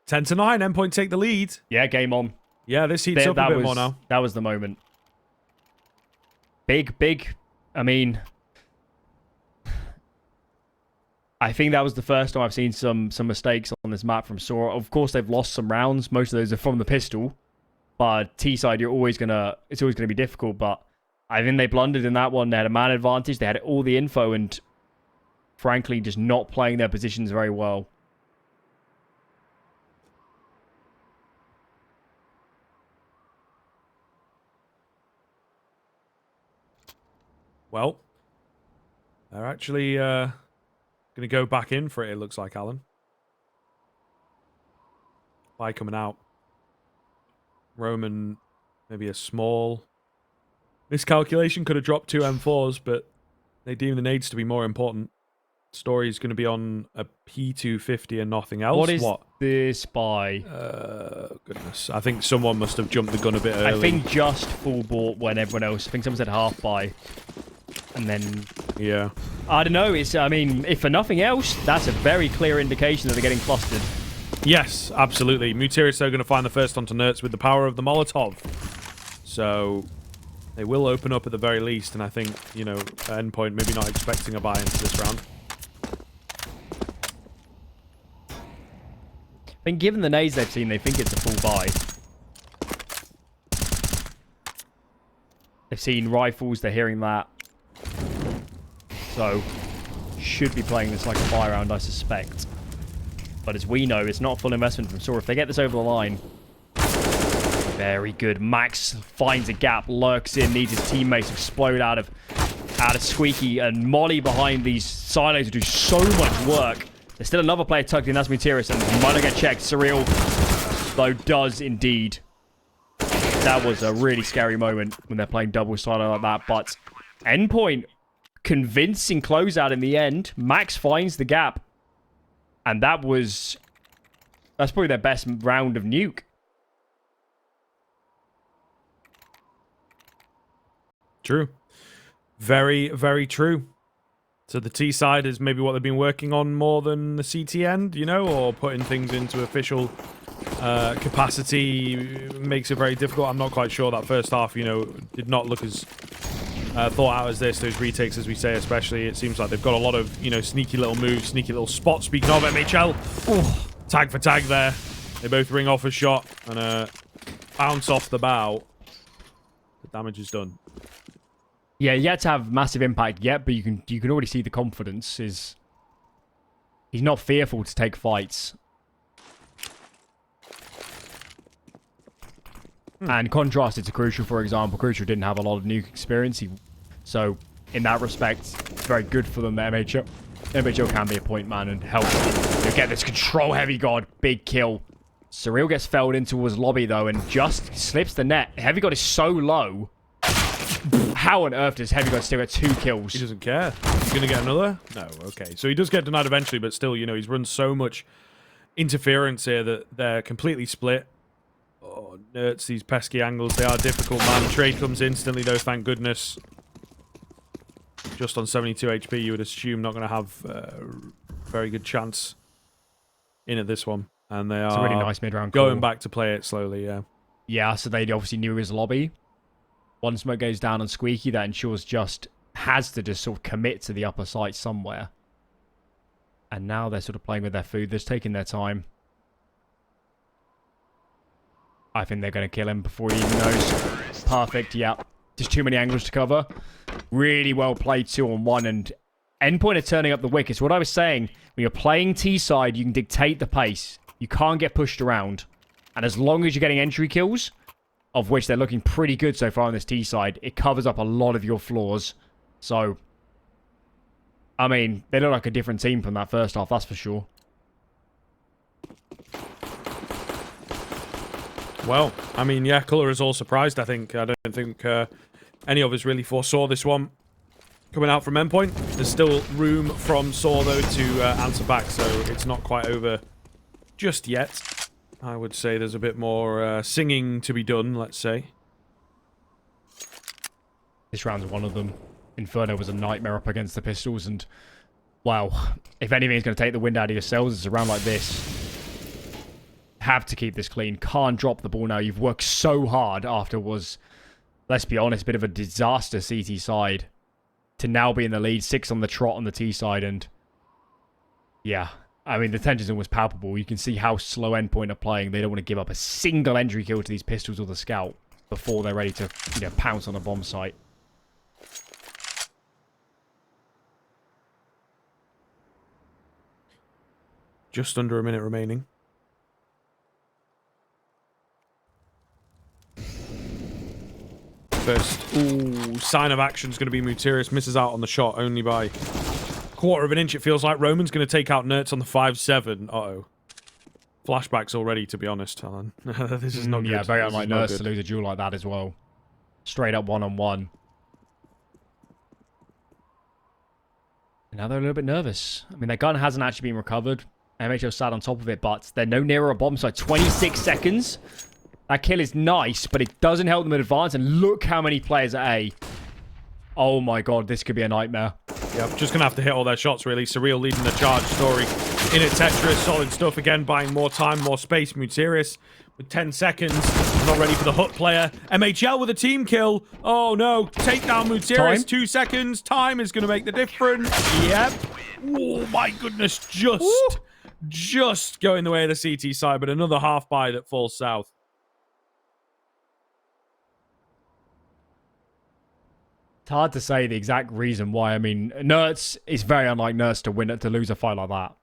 10-9, Endpoint take the lead. Yeah, game on. Yeah, this heats up a bit more now. That was the moment. Big. I mean, I think that was the first time I've seen some mistakes on this map from sAw. Of course, they've lost some rounds. Most of those are from the pistol. But T-side, it's always gonna be difficult. But I think they blundered in that one. They had a man advantage. They had all the info, and frankly, just not playing their positions very well. Well, they're actually going to go back in for it, it looks like, Alan. By coming out. Roman, maybe a small miscalculation. Could have dropped 2 M4s, but they deem the nades to be more important. Story's going to be on a P250 and nothing else. What is this by? Goodness. I think someone must have jumped the gun a bit early. I think just full bought when everyone else. I think someone said half buy. And then... Yeah. I don't know. I mean, if for nothing else, that's a very clear indication that they're getting clustered. Yes, absolutely. Mutiris are going to find the first onto Nerds with the power of the Molotov. So, They will open up at the very least, and I think, you know, Endpoint maybe not expecting a buy into this round. I think given the nades they've seen, they think it's a full buy. They've seen rifles, they're hearing that. So, should be playing this like a buy round, I suspect. But as we know, it's not a full investment from sAw. If they get this over the line... Very good. Max finds a gap, lurks in, needs his teammates to explode out of Squeaky, and Molly behind these silos who do so much work. There's still another player tucked in, that's Mutiris, and he might not get checked. Surreal, though, does indeed. That was a really scary moment when they're playing double silo like that, but Endpoint, convincing closeout in the end. Max finds the gap, and that's probably their best round of Nuke. True. Very, very true. So the T side is maybe what they've been working on more than the CT end, you know, or putting things into official capacity makes it very difficult. I'm not quite sure. That first half, you know, did not look as thought out as this. Those retakes, as we say, especially, it seems like they've got a lot of, you know, sneaky little moves, sneaky little spots. Speaking of MHL, tag for tag there. They both ring off a shot and bounce off the bow. The damage is done. Yeah, yet to have massive impact yet, but you can already see the confidence is... He's not fearful to take fights. And contrasted to Crucial, for example, Crucial didn't have a lot of Nuke experience. So, in that respect, it's very good for them that MHL. MHL can be a point man and help you get this control heavy god. Big kill. Surreal gets felled in towards lobby, though, and just slips the net. Heavy god is so low. How on earth does Heavy God still get 2 kills? He doesn't care. He's going to get another? No, okay. So he does get denied eventually, but still, you know, he's run so much interference here that they're completely split. Oh, nerds, these pesky angles. They are difficult, man. Trade comes instantly, though, thank goodness. Just on 72 HP, you would assume not going to have a very good chance in at this one. And they are it's a really nice mid-round going back to play it slowly, yeah. Yeah, so they obviously knew his lobby. One smoke goes down on Squeaky, that ensures has to sort of commit to the upper site somewhere. And now they're sort of playing with their food. They're taking their time. I think they're going to kill him before he even knows. Perfect, yeah. Just too many angles to cover. Really well played 2-on-1, and Endpoint are turning up the wickets. What I was saying, when you're playing T-side, you can dictate the pace. You can't get pushed around. And as long as you're getting entry kills, of which they're looking pretty good so far on this T side, it covers up a lot of your flaws. So, I mean, they look like a different team from that first half, that's for sure. Well, I mean, yeah, Colour is all surprised, I think. I don't think any of us really foresaw this one coming out from Endpoint. There's still room from sAw, though, to answer back, so it's not quite over just yet. I would say there's a bit more singing to be done, let's say. This round's one of them. Inferno was a nightmare up against the pistols, and, wow, if anything's going to take the wind out of yourselves, it's a round like this. Have to keep this clean. Can't drop the ball now. You've worked so hard after was, let's be honest, a bit of a disaster CT side. To now be in the lead, 6 on the trot on the T side, and, yeah. I mean, the tension was palpable. You can see how slow Endpoint are playing. They don't want to give up a single entry kill to these pistols or the scout before they're ready to, you know, pounce on a bomb site. Just under a minute remaining. First, sign of action is going to be Mutiris. Misses out on the shot only by quarter of an inch, it feels like. Roman's going to take out Nerds on the 5-7. Uh-oh. Flashbacks already, to be honest, Alan. This is not good. Yeah, very unlike Nerds to lose a duel like that as well. Straight up one-on-one. Now they're a little bit nervous. I mean, their gun hasn't actually been recovered. MHL sat on top of it, but they're no nearer a bomb site. 26 seconds. That kill is nice, but it doesn't help them advance. And look how many players at A. Oh my god, this could be a nightmare. Yeah, just going to have to hit all their shots, really. Surreal leading the charge. Story in at Tetris. Solid stuff again, buying more time, more space. Mutiris with 10 seconds. not ready for the hut player. MHL with a team kill. Oh, no. Take down Mutiris. 2 seconds. Time is going to make the difference. Yep. Oh, my goodness. Just going the way of the CT side, but another half buy that falls south. It's hard to say the exact reason why. I mean, Nerds, it's very unlike Nerds to lose a fight like that.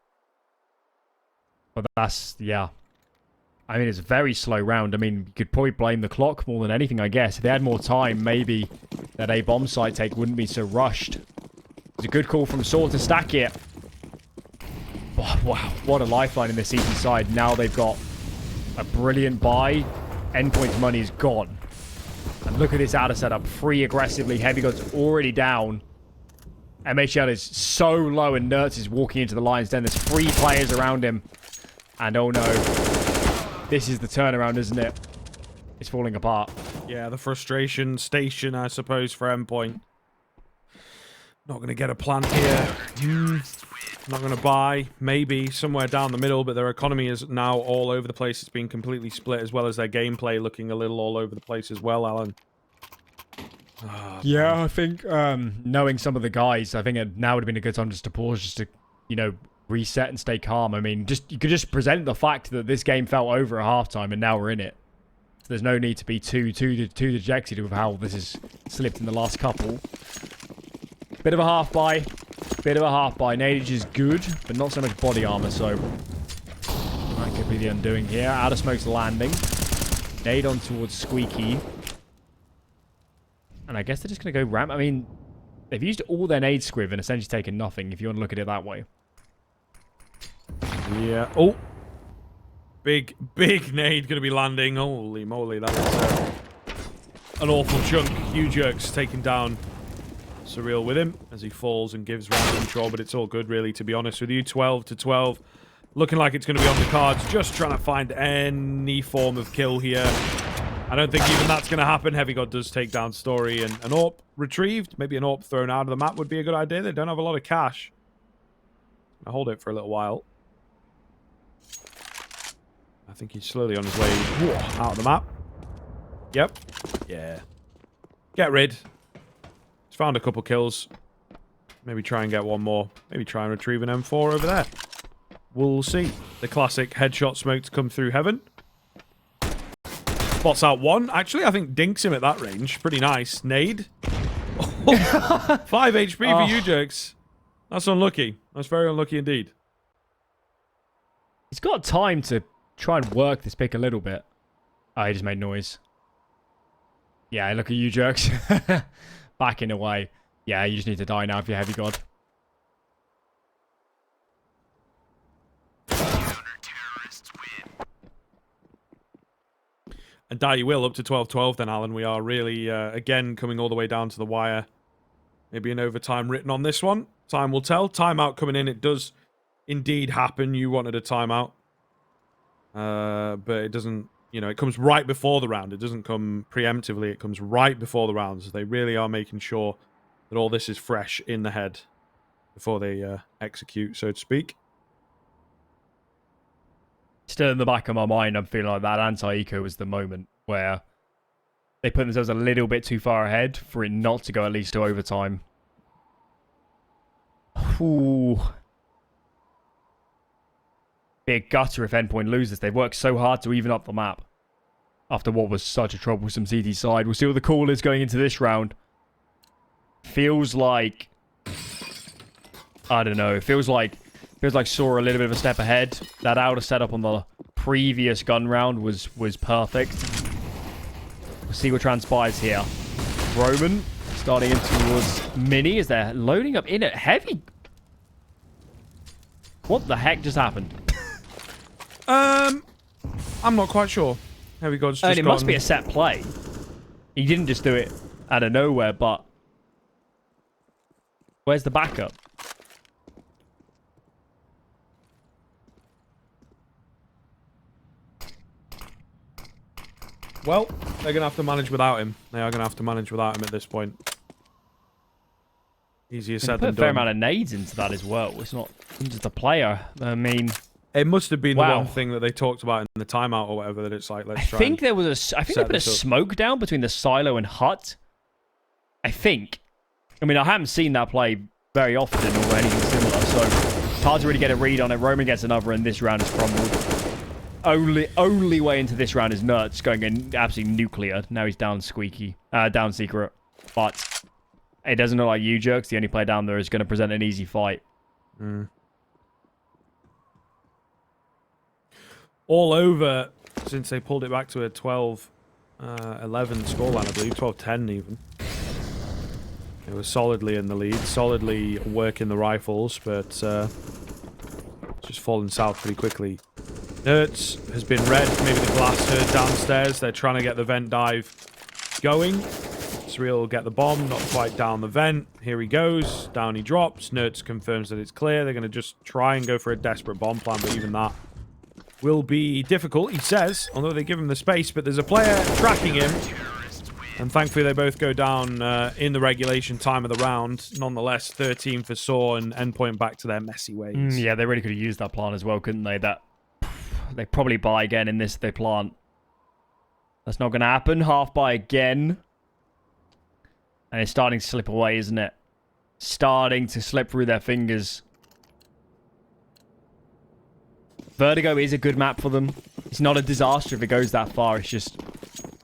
But that's, yeah. I mean, it's a very slow round. I mean, you could probably blame the clock more than anything, I guess. If they had more time, maybe that A bomb site take wouldn't be so rushed. It's a good call from sAw to stack it. Wow, what a lifeline in the CT side. Now they've got a brilliant buy. Endpoint's money is gone. And look at this outer setup. Free aggressively. Heavy God's already down. MHL is so low and Nerds is walking into the lion's den. There's 3 players around him. And oh no. This is the turnaround, isn't it? It's falling apart. Yeah, the frustration station, I suppose, for Endpoint. Not going to get a plant here. Not going to buy. Maybe somewhere down the middle, but their economy is now all over the place. It's been completely split, as well as their gameplay looking a little all over the place as well, Alan. Oh, yeah, man. I think knowing some of the guys, I think now would have been a good time just to pause, just to, you know, reset and stay calm. I mean, you could just present the fact that this game felt over at halftime and now we're in it. So there's no need to be too dejected with how this has slipped in the last couple. Bit of a half buy. Nadage is good, but not so much body armor, so that could be the undoing here. Out of smoke's landing. Nade on towards Squeaky. And I guess they're just going to go ramp. I mean, they've used all their nade squiv and essentially taken nothing, if you want to look at it that way. Yeah. Oh. Big nade going to be landing. Holy moly, that is an awful chunk. Huge jerks taking down Surreal with him as he falls and gives round control, but it's all good, really, to be honest with you. 12-12. Looking like it's going to be on the cards. Just trying to find any form of kill here. I don't think even that's going to happen. Heavy God does take down Story, and an AWP retrieved. Maybe an AWP thrown out of the map would be a good idea. They don't have a lot of cash. I'll hold it for a little while. I think he's slowly on his way out of the map. Yep. Yeah. Get rid. He's found a couple kills. Maybe try and get one more. Maybe try and retrieve an M4 over there. We'll see. The classic headshot smoke to come through heaven. Spots out one. Actually, I think dinks him at that range. Pretty nice. Nade. 5 HP for you, Jerks. That's unlucky. That's very unlucky indeed. He's got time to try and work this pick a little bit. Oh, he just made noise. Yeah, look at you, Jerks. Backing away. Yeah, you just need to die now if you're Heavy God. And die you will, up to 12-12 then, Alan. We are really, again, coming all the way down to the wire. Maybe an overtime written on this one. Time will tell. Timeout coming in. It does indeed happen. You wanted a timeout. But it doesn't, you know, it comes right before the round. It doesn't come preemptively. It comes right before the rounds. They really are making sure that all this is fresh in the head before they execute, so to speak. Still in the back of my mind, I'm feeling like that anti-eco was the moment where they put themselves a little bit too far ahead for it not to go at least to overtime. Ooh. Big gutter if Endpoint loses. They've worked so hard to even up the map after what was such a troublesome CT side. We'll see what the call is going into this round. Feels like, I don't know, it feels like sAw a little bit of a step ahead. That outer setup on the previous gun round was perfect. We'll see what transpires here. Roman starting in towards Mini as they're loading up in at Heavy. What the heck just happened? I'm not quite sure. Heavy God's just it must be a set play. He didn't just do it out of nowhere, but where's the backup? Well, they're going to have to manage without him. They are going to have to manage without him at this point. Easier said than done. Put a fair amount of nades into that as well. It's not just the player. I mean, It must have been the Wow. one thing that they talked about in the timeout or whatever, that it's like, let's try. I think they put a smoke down between the silo and hut. I think. I mean, I haven't seen that play very often or anything similar, so it's hard to really get a read on it. Roman gets another, and this round is crumbled. Only way into this round is Nerds going in absolutely nuclear. Now he's down squeaky, down secret. But it doesn't look like you jerks. The only player down there is going to present an easy fight. All over since they pulled it back to a 12-11 scoreline, I believe. 12-10 even. It was solidly in the lead, solidly working the rifles, but just falling south pretty quickly. Nerds has been red, maybe the glass heard downstairs. They're trying to get the vent dive going. sReal will get the bomb, not quite down the vent. Here he goes, down he drops. Nerds confirms that it's clear. They're going to just try and go for a desperate bomb plan, but even that will be difficult, he says, although they give him the space, but there's a player tracking him. And thankfully, they both go down in the regulation time of the round. Nonetheless, 13 for sAw and Endpoint back to their messy ways. Yeah, they really could have used that plant as well, couldn't they? They probably buy again in this if they plant. That's not going to happen. Half buy again. And it's starting to slip away, isn't it? Starting to slip through their fingers. Vertigo is a good map for them. It's not a disaster if it goes that far. It's just,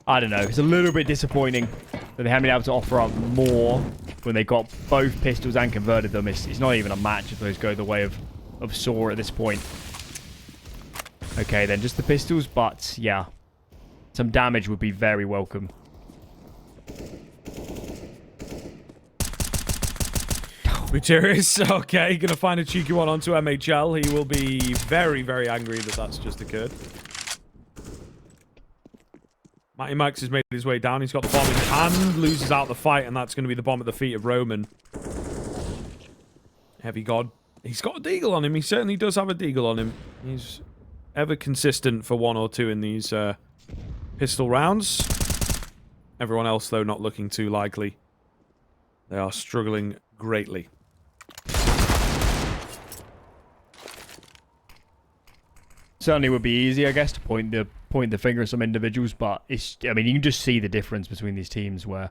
I don't know. It's a little bit disappointing that they haven't been able to offer up more when they got both pistols and converted them. It's not even a match if those go the way of sAw at this point. Okay, then just the pistols, but yeah. Some damage would be very welcome. Gutierrez, okay, gonna find a cheeky one onto MHL. He will be very, very angry that that's just occurred. Matty Max has made his way down. He's got the bomb in hand, loses out the fight, and that's going to be the bomb at the feet of Roman. Heavy God. He's got a deagle on him. He certainly does have a deagle on him. He's ever consistent for 1 or 2 in these pistol rounds. Everyone else, though, not looking too likely. They are struggling greatly. Certainly would be easy, I guess, to point the finger at some individuals, but it's, I mean, you can just see the difference between these teams where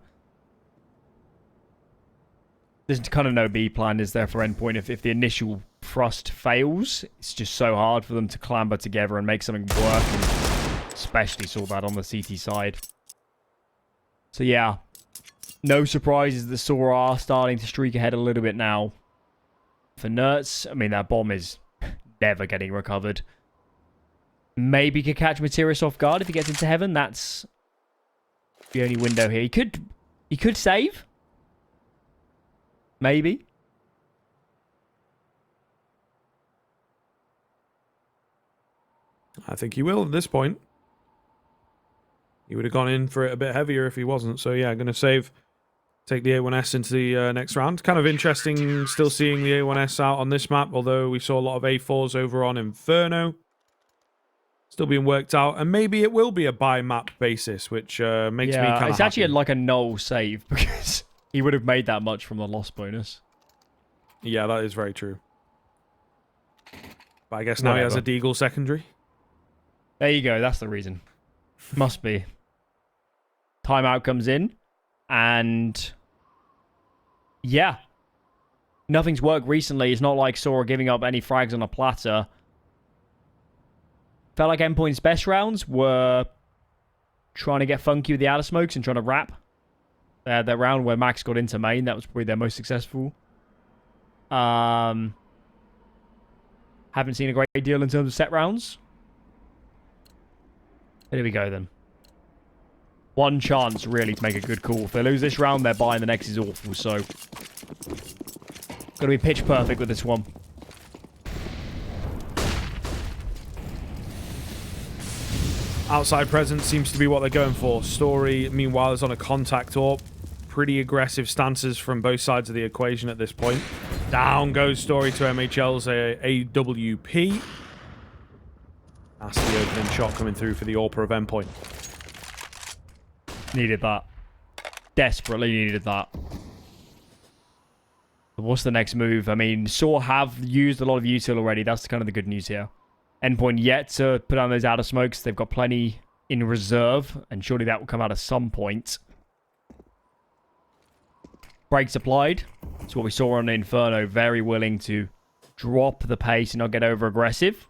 there's kind of no B plan, is there, for Endpoint? If the initial thrust fails, it's just so hard for them to clamber together and make something work, and especially saw that on the CT side. So yeah, no surprises that sAw are starting to streak ahead a little bit now. For Nerds, I mean, that bomb is never getting recovered. Maybe could catch Materis off guard if he gets into heaven. That's the only window here. He could save. Maybe. I think he will at this point. He would have gone in for it a bit heavier if he wasn't. So yeah, going to save. Take the A1S into the next round. Kind of interesting still seeing the A1S out on this map, although we saw a lot of A4s over on Inferno. Still being worked out, and maybe it will be a by-map basis, which makes me kind of it's actually like a null save, because he would have made that much from the loss bonus. Yeah, that is very true. But I guess now he has a deagle secondary. There you go, that's the reason. Must be. Timeout comes in, and yeah. Nothing's worked recently. It's not like sAw giving up any frags on a platter. Felt like Endpoint's best rounds were trying to get funky with the outer smokes and trying to wrap. That round where Max got into main, that was probably their most successful. Haven't seen a great deal in terms of set rounds. Here we go then. One chance really to make a good call. If they lose this round, their buy in the next is awful, so got to be pitch perfect with this one. Outside presence seems to be what they're going for. Story, meanwhile, is on a contact AWP. Pretty aggressive stances from both sides of the equation at this point. Down goes Story to MHL's AWP. That's the opening shot coming through for the AWPer of Endpoint. Needed that. Desperately needed that. What's the next move? I mean, sAw have used a lot of util already. That's kind of the good news here. Endpoint yet to put on those outer smokes. They've got plenty in reserve, and surely that will come out at some point. Brakes applied. That's what we saw on Inferno. Very willing to drop the pace and not get over aggressive.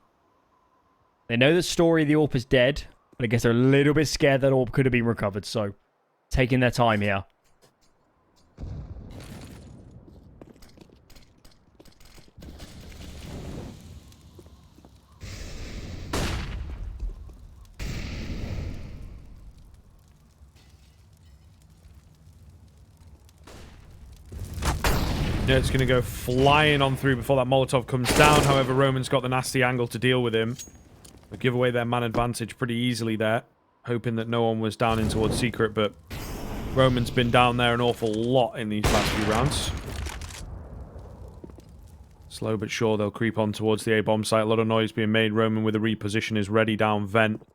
They know the story of the AWP is dead, but I guess they're a little bit scared that AWP could have been recovered, so taking their time here. It's going to go flying on through before that Molotov comes down. However, Roman's got the nasty angle to deal with him. They give away their man advantage pretty easily there. Hoping that no one was down in towards Secret, but Roman's been down there an awful lot in these last few rounds. Slow but sure, they'll creep on towards the A-bomb site. A lot of noise being made. Roman with a reposition is ready down vent.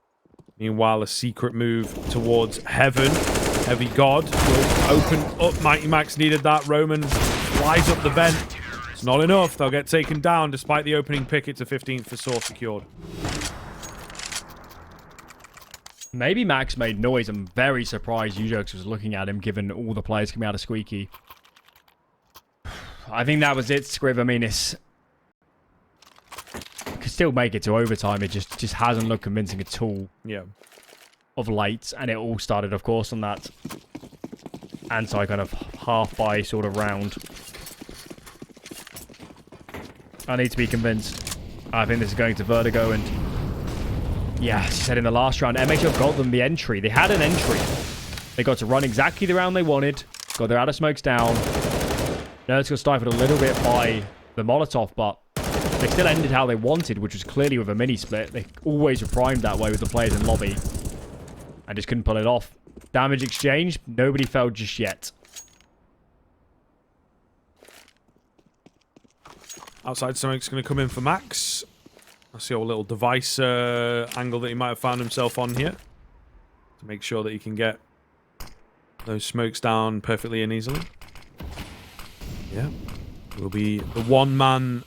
Meanwhile, a Secret move towards Heaven. Heavy God will open up. Mighty Max needed that. Roman flies up the vent. It's not enough. They'll get taken down despite the opening pick. It's a 15th for sAw secured. Maybe Max made noise. I'm very surprised Ujokes was looking at him, given all the players coming out of Squeaky. I think that was it, Scriv. I mean, it's... Could still make it to overtime. It just hasn't looked convincing at all. Yeah. Of late. And it all started, of course, on that anti kind of half-by sort of round. I need to be convinced. I think this is going to Vertigo, and yeah, as you said in the last round, MHL got them the entry. They had an entry. They got to run exactly the round they wanted. Got their outer smokes down. Nerds got stifled a little bit by the Molotov, but they still ended how they wanted, which was clearly with a mini-split. They always were primed that way with the players in lobby. And just couldn't pull it off. Damage exchange. Nobody fell just yet. Outside smoke's going to come in for Max. I see a little device angle that he might have found himself on here. To make sure that he can get those smokes down perfectly and easily. Yeah. It will be the one-man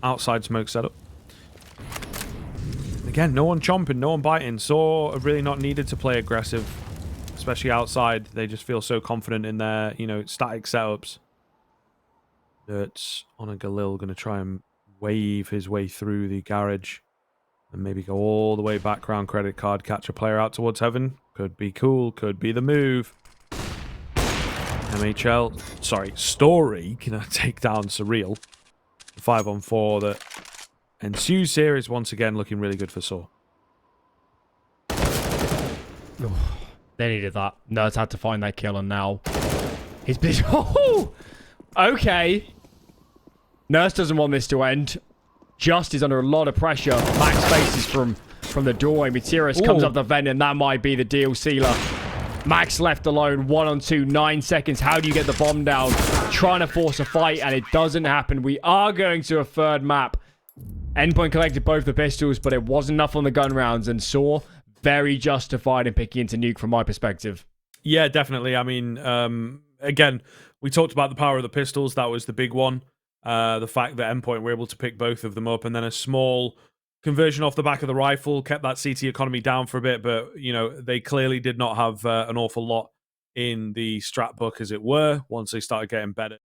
outside smoke setup. Again, no one chomping, no one biting. sAw have really not needed to play aggressive, especially outside. They just feel so confident in their, static setups. Dirt's on a Galil, going to try and wave his way through the garage and maybe go all the way back around credit card, catch a player out towards Heaven. Could be cool, could be the move. Story can take down Surreal. The 5-on-4 that ensues here is once again looking really good for sAw. They needed that. Nerds had to find that kill, and now he's been... Oh! Okay. Nurse doesn't want this to end. Just is under a lot of pressure. Max faces from the doorway. Meteorus comes up the vent, and that might be the deal sealer. Max left alone, 1-on-2, 9 seconds. How do you get the bomb down? Trying to force a fight, and it doesn't happen. We are going to a third map. Endpoint collected both the pistols, but it wasn't enough on the gun rounds, and sAw very justified in picking into Nuke from my perspective. Yeah, definitely. I mean, again, we talked about the power of the pistols. That was the big one. The fact that Endpoint were able to pick both of them up, and then a small conversion off the back of the rifle kept that CT economy down for a bit, but, they clearly did not have an awful lot in the strat book, as it were, once they started getting better.